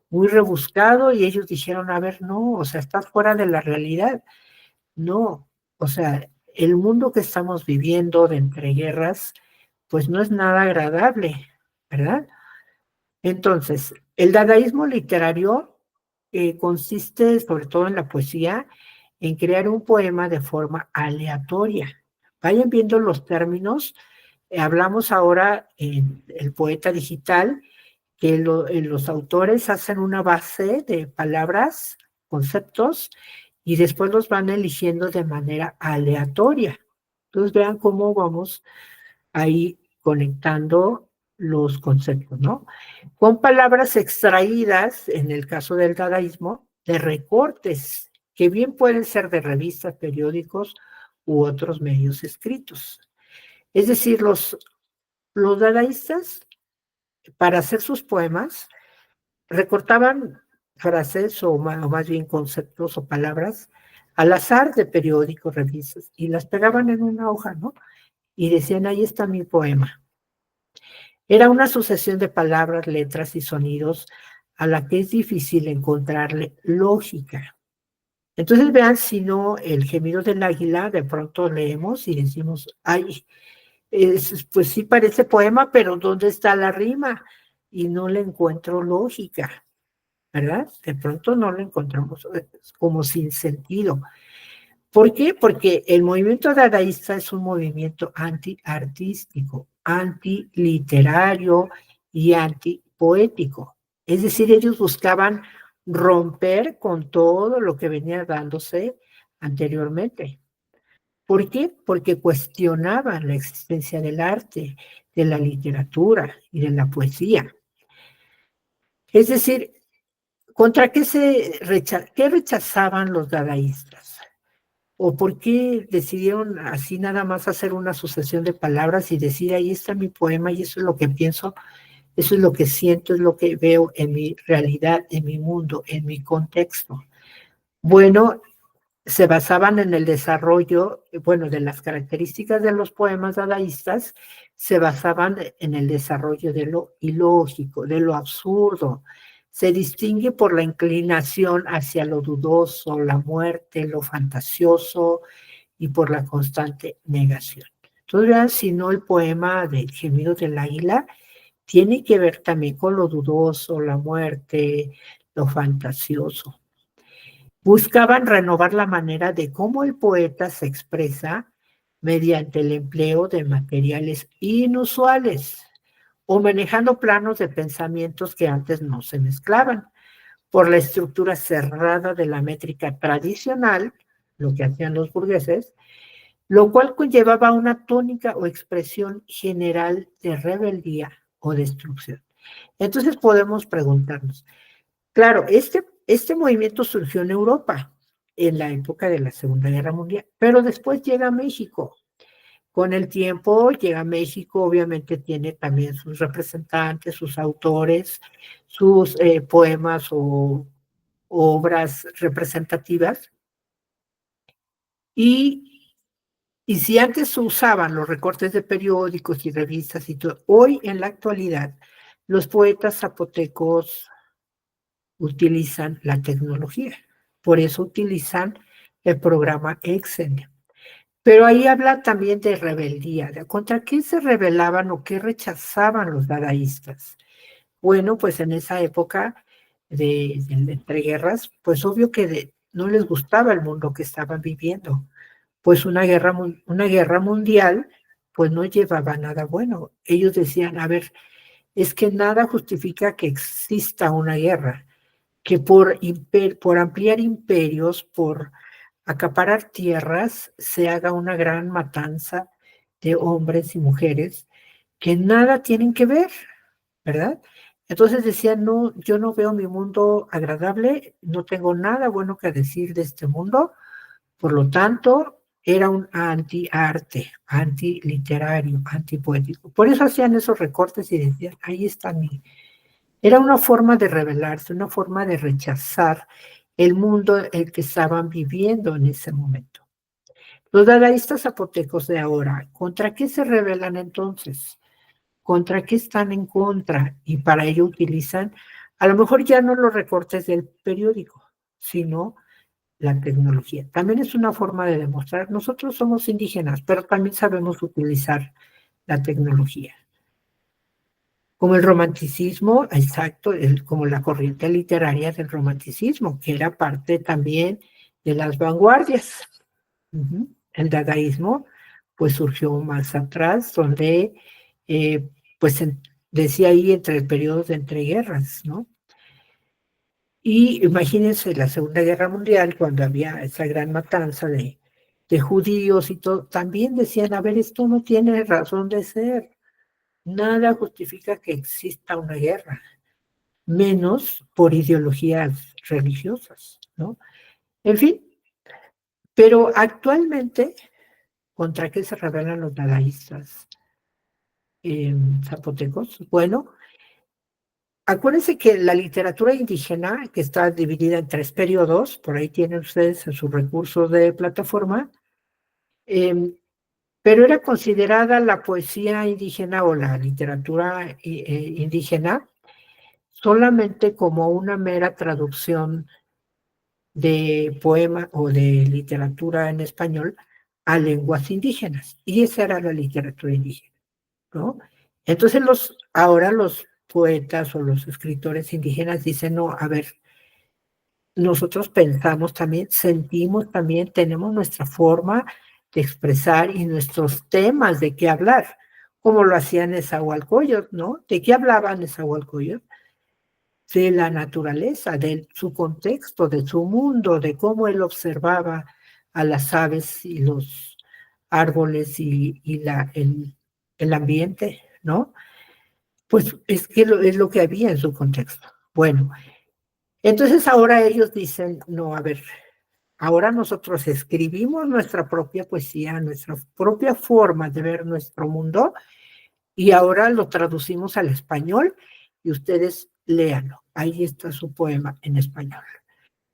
muy rebuscado, y ellos dijeron, a ver, no, o sea, estás fuera de la realidad. No, o sea, el mundo que estamos viviendo de entreguerras, pues no es nada agradable, ¿verdad? Entonces, el dadaísmo literario consiste, sobre todo en la poesía, en crear un poema de forma aleatoria. Vayan viendo los términos. Hablamos ahora en el poeta digital, que los autores hacen una base de palabras, conceptos, y después los van eligiendo de manera aleatoria. Entonces vean cómo vamos ahí conectando los conceptos, ¿no? Con palabras extraídas, en el caso del dadaísmo, de recortes, que bien pueden ser de revistas, periódicos u otros medios escritos. Es decir, los dadaístas, para hacer sus poemas, recortaban frases o más bien conceptos o palabras al azar de periódicos, revistas, y las pegaban en una hoja, ¿no? Y decían, ahí está mi poema. Era una sucesión de palabras, letras y sonidos a la que es difícil encontrarle lógica. Entonces vean, si no, el gemido del águila, de pronto leemos y decimos, ay, pues sí parece poema, pero ¿dónde está la rima? Y no le encuentro lógica, ¿verdad? De pronto no le encontramos, como sin sentido. ¿Por qué? Porque el movimiento dadaísta es un movimiento antiartístico, antiliterario y antipoético. Es decir, ellos buscaban romper con todo lo que venía dándose anteriormente. ¿Por qué? Porque cuestionaban la existencia del arte, de la literatura y de la poesía. Es decir, ¿contra qué rechazaban los dadaístas? ¿O por qué decidieron así nada más hacer una sucesión de palabras y decir, ahí está mi poema y eso es lo que pienso, eso es lo que siento, es lo que veo en mi realidad, en mi mundo, en mi contexto? Bueno, se basaban en el desarrollo, bueno, de las características de los poemas dadaístas, se basaban en el desarrollo de lo ilógico, de lo absurdo. Se distingue por la inclinación hacia lo dudoso, la muerte, lo fantasioso y por la constante negación. Entonces, vean, si no, el poema del Gemido del Águila tiene que ver también con lo dudoso, la muerte, lo fantasioso. Buscaban renovar la manera de cómo el poeta se expresa mediante el empleo de materiales inusuales o manejando planos de pensamientos que antes no se mezclaban por la estructura cerrada de la métrica tradicional, lo que hacían los burgueses, lo cual conllevaba una tónica o expresión general de rebeldía o destrucción. Entonces podemos preguntarnos, claro, este movimiento surgió en Europa, en la época de la Segunda Guerra Mundial, pero después llega a México. Con el tiempo llega a México, obviamente tiene también sus representantes, sus autores, sus poemas o obras representativas. Y si antes se usaban los recortes de periódicos y revistas y todo, hoy en la actualidad los poetas zapotecos utilizan la tecnología. Por eso utilizan el programa Excel. Pero ahí habla también de rebeldía, de contra qué se rebelaban o qué rechazaban los dadaístas. Bueno, pues en esa época de entreguerras, pues obvio que no les gustaba el mundo que estaban viviendo. Pues una guerra mundial, pues no llevaba nada bueno. Ellos decían, a ver, es que nada justifica que exista una guerra, que por ampliar imperios, por acaparar tierras, se haga una gran matanza de hombres y mujeres que nada tienen que ver, ¿verdad? Entonces decían, no, yo no veo mi mundo agradable, no tengo nada bueno que decir de este mundo, por lo tanto, era un anti-arte, anti-literario, anti-poético. Por eso hacían esos recortes y decían, ahí está mi... Era una forma de rebelarse, una forma de rechazar el mundo en el que estaban viviendo en ese momento. Los dadaístas zapotecos de ahora, ¿contra qué se rebelan entonces? ¿Contra qué están en contra? Y para ello utilizan, a lo mejor ya no los recortes del periódico, sino la tecnología. También es una forma de demostrar, nosotros somos indígenas, pero también sabemos utilizar la tecnología. Como el romanticismo, exacto, como la corriente literaria del romanticismo, que era parte también de las vanguardias. El dadaísmo, pues surgió más atrás, donde, pues decía ahí entre el periodo de entreguerras, ¿no? Y imagínense la Segunda Guerra Mundial, cuando había esa gran matanza de judíos y todo, también decían, a ver, esto no tiene razón de ser, nada justifica que exista una guerra, menos por ideologías religiosas, ¿no? En fin, pero actualmente, ¿contra qué se rebelan los dadaístas zapotecos? Bueno, acuérdense que la literatura indígena, que está dividida en 3 periodos, por ahí tienen ustedes en sus recursos de plataforma, pero era considerada la poesía indígena o la literatura indígena solamente como una mera traducción de poema o de literatura en español a lenguas indígenas. Y esa era la literatura indígena, ¿no? Entonces ahora los poetas o los escritores indígenas dicen, no, a ver, nosotros pensamos también, sentimos también, tenemos nuestra forma de expresar y nuestros temas de qué hablar, como lo hacían Nezahualcóyotl, ¿no? ¿De qué hablaban Nezahualcóyotl? De la naturaleza, de su contexto, de su mundo, de cómo él observaba a las aves y los árboles y el ambiente, ¿no? Pues es que es lo que había en su contexto. Bueno, entonces ahora ellos dicen, no, a ver, ahora nosotros escribimos nuestra propia poesía, nuestra propia forma de ver nuestro mundo y ahora lo traducimos al español y ustedes léanlo. Ahí está su poema en español.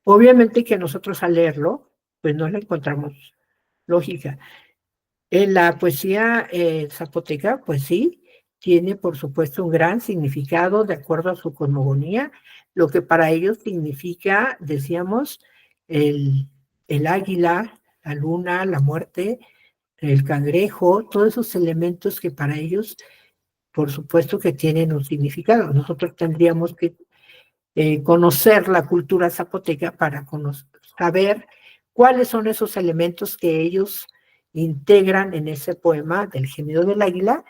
Obviamente que nosotros al leerlo, pues no le encontramos lógica. En la poesía zapoteca, pues sí, tiene por supuesto un gran significado de acuerdo a su cosmogonía, lo que para ellos significa, decíamos, el águila, la luna, la muerte, el cangrejo, todos esos elementos que para ellos, por supuesto que tienen un significado. Nosotros tendríamos que conocer la cultura zapoteca para saber cuáles son esos elementos que ellos integran en ese poema del gemido del águila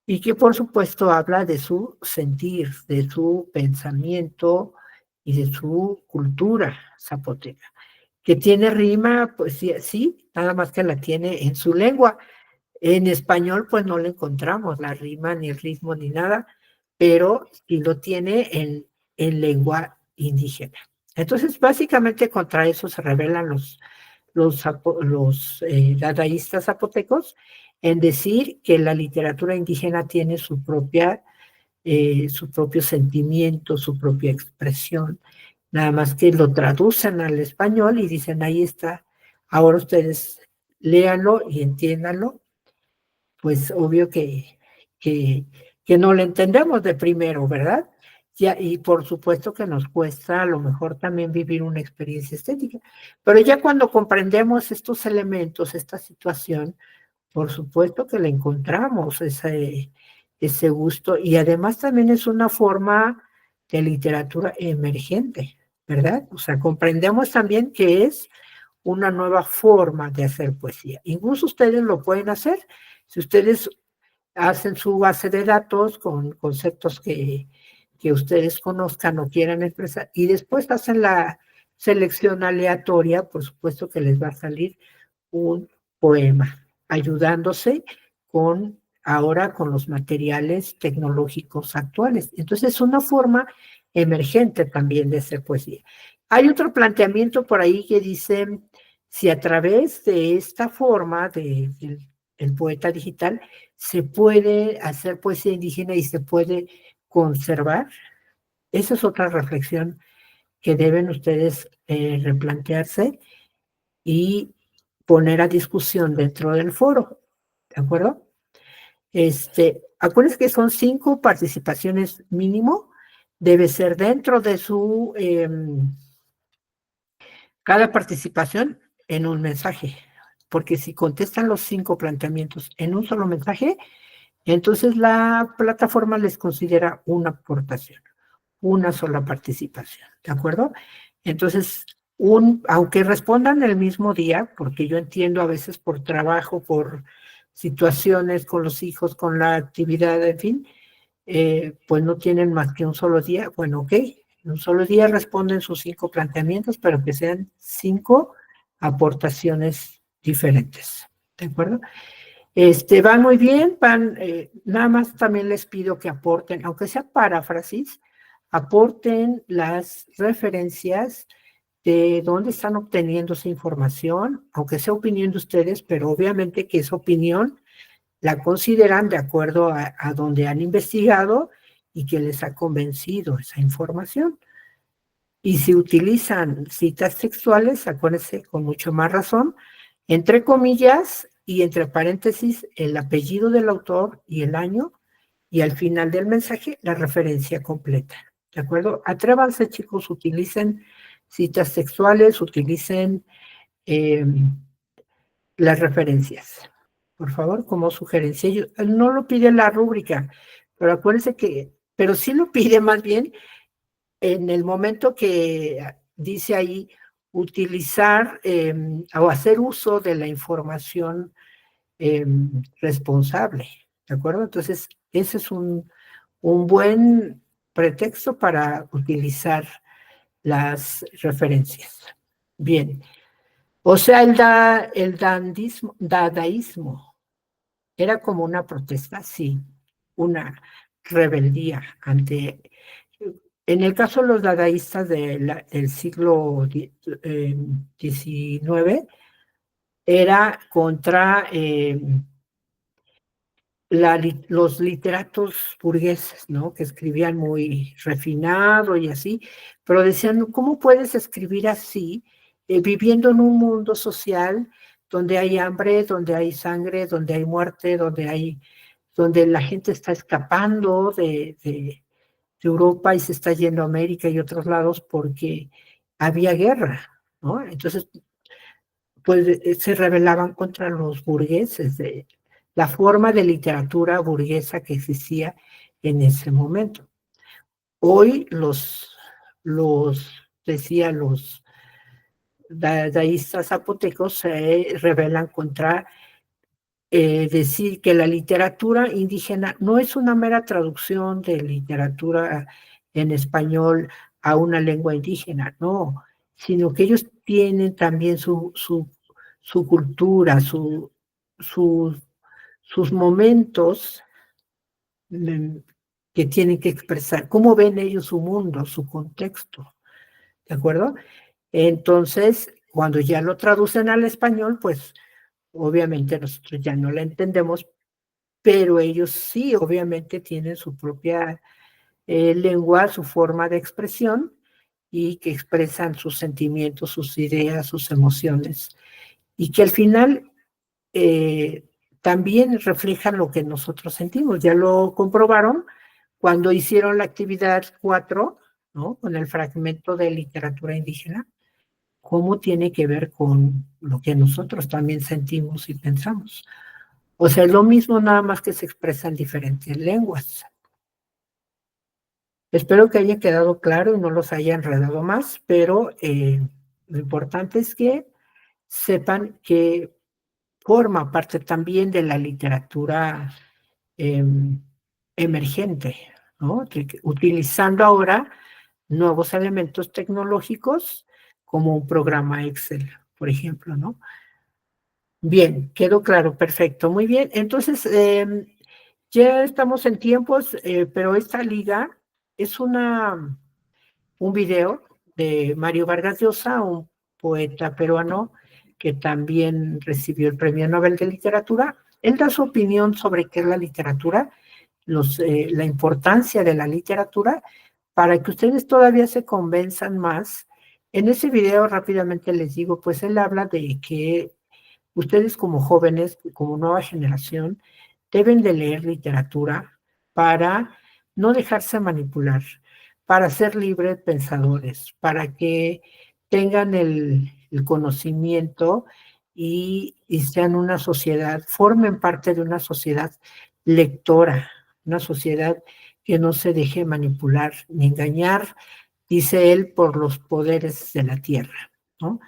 y que por supuesto habla de su sentir, de su pensamiento y de su cultura zapoteca. Que tiene rima, pues sí, sí, nada más que la tiene en su lengua. En español, pues no le encontramos la rima, ni el ritmo, ni nada, pero sí lo tiene en lengua indígena. Entonces, básicamente contra eso se rebelan los dadaístas zapotecos en decir que la literatura indígena tiene su propio sentimiento, su propia expresión, nada más que lo traducen al español y dicen, ahí está, ahora ustedes léanlo y entiéndanlo, pues obvio que, que no lo entendemos de primero, ¿verdad? Ya, y por supuesto que nos cuesta a lo mejor también vivir una experiencia estética, pero ya cuando comprendemos estos elementos, esta situación, por supuesto que le encontramos ese gusto y además también es una forma de literatura emergente, ¿verdad? O sea, comprendemos también que es una nueva forma de hacer poesía. Incluso ustedes lo pueden hacer. Si ustedes hacen su base de datos con conceptos que ustedes conozcan o quieran expresar y después hacen la selección aleatoria, por supuesto que les va a salir un poema, ayudándose ahora con los materiales tecnológicos actuales. Entonces es una forma emergente también de hacer poesía. Hay otro planteamiento por ahí que dice, si a través de esta forma del poeta digital se puede hacer poesía indígena y se puede conservar, esa es otra reflexión que deben ustedes replantearse y poner a discusión dentro del foro, ¿de acuerdo? Acuérdense que son 5 participaciones mínimo, debe ser dentro de cada participación en un mensaje, porque si contestan los 5 planteamientos en un solo mensaje, entonces la plataforma les considera una aportación, una sola participación, ¿de acuerdo? Entonces, aunque respondan el mismo día, porque yo entiendo a veces por trabajo, por situaciones con los hijos, con la actividad, en fin, pues no tienen más que un solo día, bueno, ok, en un solo día responden sus 5 planteamientos, pero que sean 5 aportaciones diferentes, ¿de acuerdo? Van muy bien, nada más también les pido que aporten, aunque sea paráfrasis, aporten las referencias de dónde están obteniendo esa información, aunque sea opinión de ustedes, pero obviamente que esa opinión la consideran de acuerdo a donde han investigado y que les ha convencido esa información. Y si utilizan citas textuales, acuérdense con mucho más razón, entre comillas y entre paréntesis el apellido del autor y el año, y al final del mensaje la referencia completa. ¿De acuerdo? Atrévanse, chicos, utilicen citas textuales, utilicen las referencias. Por favor, como sugerencia. No lo pide la rúbrica, pero acuérdense pero sí lo pide más bien en el momento que dice ahí utilizar o hacer uso de la información responsable, ¿de acuerdo? Entonces, ese es un buen pretexto para utilizar las referencias. Bien, o sea, dadaísmo era como una protesta, sí, una rebeldía ante. En el caso de los dadaístas del siglo XIX, era contra los literatos burgueses, ¿no? Que escribían muy refinado y así, pero decían, ¿cómo puedes escribir así, viviendo en un mundo social donde hay hambre, donde hay sangre, donde hay muerte, donde la gente está escapando de Europa y se está yendo a América y otros lados porque había guerra, ¿no? Entonces, pues se rebelaban contra los burgueses, de la forma de literatura burguesa que existía en ese momento. Hoy decía, los dadaístas zapotecos se rebelan contra decir que la literatura indígena no es una mera traducción de literatura en español a una lengua indígena, no, sino que ellos tienen también su cultura, sus momentos que tienen que expresar, cómo ven ellos su mundo, su contexto, ¿de acuerdo? Entonces, cuando ya lo traducen al español, pues obviamente nosotros ya no la entendemos, pero ellos sí, obviamente tienen su propia lengua, su forma de expresión y que expresan sus sentimientos, sus ideas, sus emociones y que al final eh, también reflejan lo que nosotros sentimos. Ya lo comprobaron cuando hicieron la actividad 4, ¿no? Con el fragmento de literatura indígena, cómo tiene que ver con lo que nosotros también sentimos y pensamos. O sea, es lo mismo, nada más que se expresa en diferentes lenguas. Espero que haya quedado claro y no los haya enredado más, pero lo importante es que sepan que forma parte también de la literatura eh, emergente, ¿no? Utilizando ahora nuevos elementos tecnológicos como un programa Excel, por ejemplo, ¿no? Bien, quedó claro, perfecto, muy bien. Entonces, ya estamos en tiempos, pero esta liga es un video de Mario Vargas Llosa, un poeta peruano que también recibió el Premio Nobel de Literatura. Él da su opinión sobre qué es la literatura, la importancia de la literatura, para que ustedes todavía se convenzan más. En ese video rápidamente les digo, pues él habla de que ustedes como jóvenes, como nueva generación, deben de leer literatura para no dejarse manipular, para ser libres pensadores, para que tengan el conocimiento y sean una sociedad, formen parte de una sociedad lectora, una sociedad que no se deje manipular ni engañar, dice él, por los poderes de la tierra, ¿no?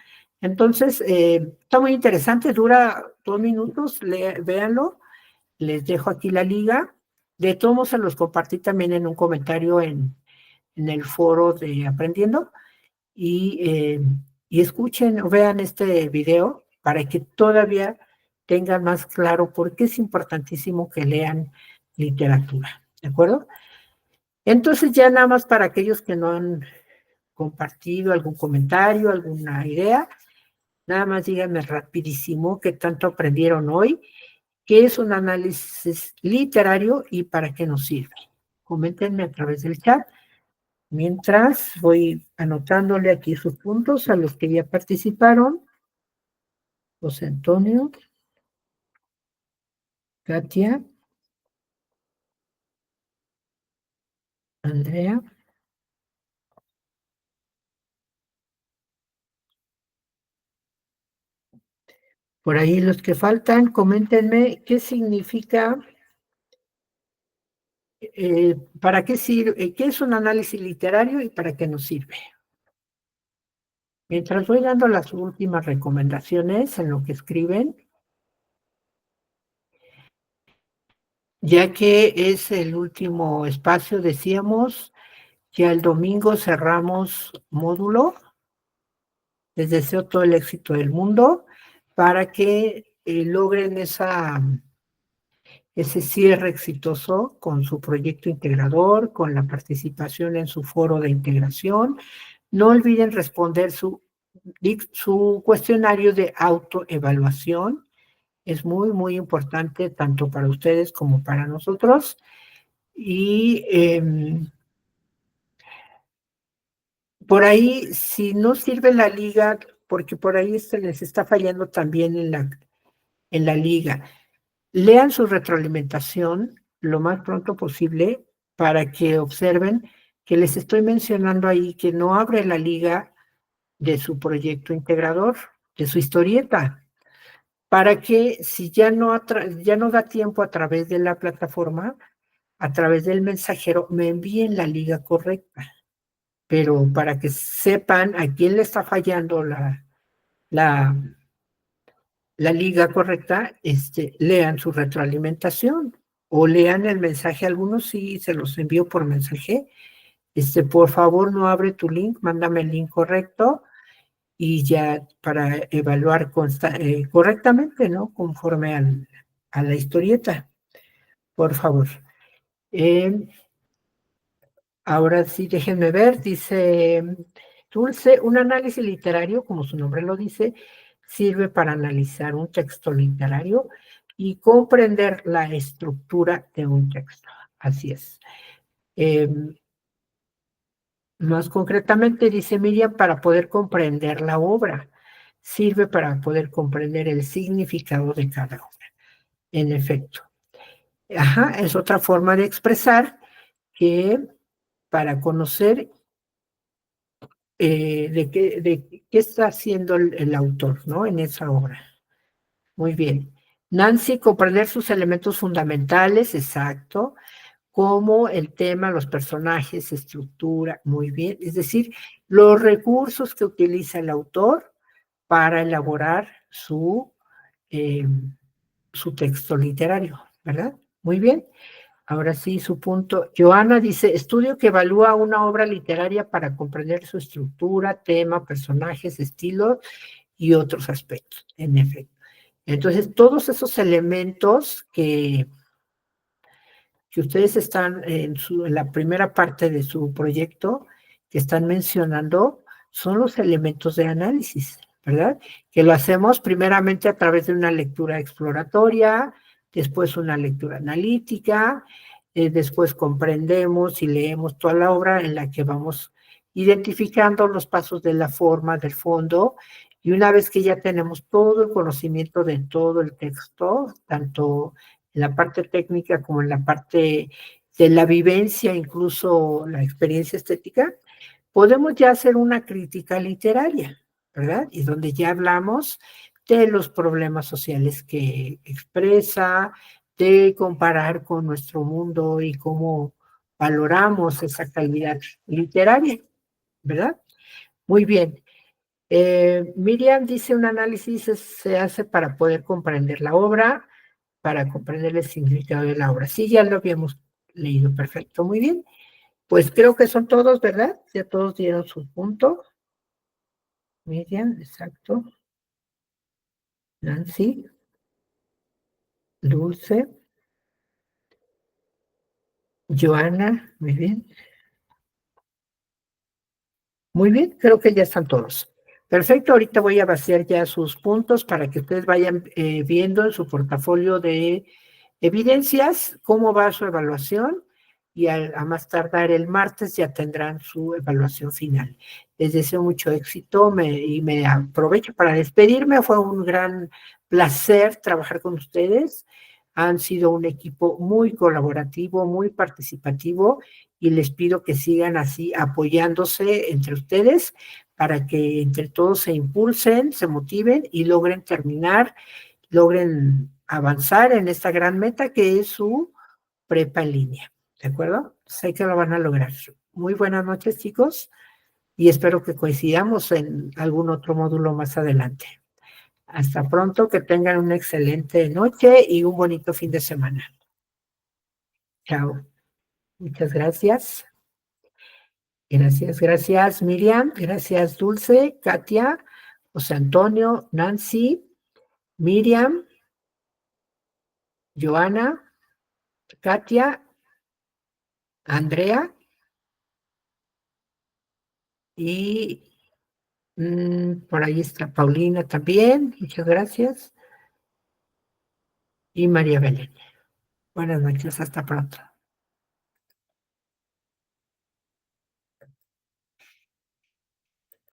Entonces, está muy interesante, dura 2 minutos, véanlo, les dejo aquí la liga. De todos modos, se los compartí también en un comentario en el foro de Aprendiendo y, y escuchen o vean este video para que todavía tengan más claro por qué es importantísimo que lean literatura, ¿de acuerdo? Entonces, ya nada más para aquellos que no han compartido algún comentario, alguna idea, nada más díganme rapidísimo qué tanto aprendieron hoy, qué es un análisis literario y para qué nos sirve. Coméntenme a través del chat. Mientras voy anotándole aquí sus puntos a los que ya participaron. José Antonio, Katia, Andrea. Por ahí los que faltan, coméntenme qué significa, para qué sirve, qué es un análisis literario y para qué nos sirve. Mientras voy dando las últimas recomendaciones en lo que escriben, ya que es el último espacio, decíamos, ya el domingo cerramos módulo. Les deseo todo el éxito del mundo para que logren ese cierre exitoso con su proyecto integrador, con la participación en su foro de integración. No olviden responder su cuestionario de autoevaluación. Es muy, muy importante tanto para ustedes como para nosotros. Y por ahí, si no sirve la liga, porque por ahí se les está fallando también en la liga, lean su retroalimentación lo más pronto posible para que observen que les estoy mencionando ahí que no abre la liga de su proyecto integrador, de su historieta, para que si ya no da tiempo a través de la plataforma, a través del mensajero, me envíen la liga correcta. Pero para que sepan a quién le está fallando la, la liga correcta, lean su retroalimentación o lean el mensaje. Algunos sí se los envío por mensaje. Por favor, no abre tu link, mándame el link correcto y ya para evaluar correctamente, ¿no? Conforme a la historieta, por favor. Ahora sí, déjenme ver, dice Dulce, un análisis literario, como su nombre lo dice, sirve para analizar un texto literario y comprender la estructura de un texto. Así es. Más concretamente, dice Miriam, para poder comprender la obra. Sirve para poder comprender el significado de cada obra. En efecto. Ajá, es otra forma de expresar que para conocer de qué está haciendo el autor, ¿no? En esa obra. Muy bien. Nancy, comprender sus elementos fundamentales, exacto, como el tema, los personajes, estructura, muy bien. Es decir, los recursos que utiliza el autor para elaborar eh, su texto literario, ¿verdad? Muy bien. Ahora sí, su punto. Joana dice, estudio que evalúa una obra literaria para comprender su estructura, tema, personajes, estilo y otros aspectos, en efecto. Entonces, todos esos elementos que ustedes están en la primera parte de su proyecto, que están mencionando, son los elementos de análisis, ¿verdad? Que lo hacemos primeramente a través de una lectura exploratoria, después una lectura analítica, después comprendemos y leemos toda la obra en la que vamos identificando los pasos de la forma, del fondo, y una vez que ya tenemos todo el conocimiento de todo el texto, tanto en la parte técnica como en la parte de la vivencia, incluso la experiencia estética, podemos ya hacer una crítica literaria, ¿verdad? Y donde ya hablamos de los problemas sociales que expresa, de comparar con nuestro mundo y cómo valoramos esa calidad literaria, ¿verdad? Muy bien. Miriam dice, un análisis se hace para poder comprender la obra, para comprender el significado de la obra. Sí, ya lo habíamos leído, perfecto, muy bien. Pues creo que son todos, ¿verdad? Ya todos dieron su punto. Miriam, exacto. Nancy, Dulce, Joana, muy bien. Muy bien, creo que ya están todos. Perfecto, ahorita voy a vaciar ya sus puntos para que ustedes vayan viendo en su portafolio de evidencias cómo va su evaluación y a más tardar el martes ya tendrán su evaluación final. Les deseo mucho éxito y me aprovecho para despedirme. Fue un gran placer trabajar con ustedes. Han sido un equipo muy colaborativo, muy participativo y les pido que sigan así apoyándose entre ustedes para que entre todos se impulsen, se motiven y logren terminar, logren avanzar en esta gran meta que es su prepa en línea. ¿De acuerdo? Sé que lo van a lograr. Muy buenas noches, chicos, y espero que coincidamos en algún otro módulo más adelante. Hasta pronto, que tengan una excelente noche y un bonito fin de semana. Chao. Muchas gracias. Gracias, gracias Miriam, gracias Dulce, Katia, José Antonio, Nancy, Miriam, Joana, Katia, Andrea y por ahí está Paulina también, muchas gracias, y María Belén. Buenas noches, hasta pronto.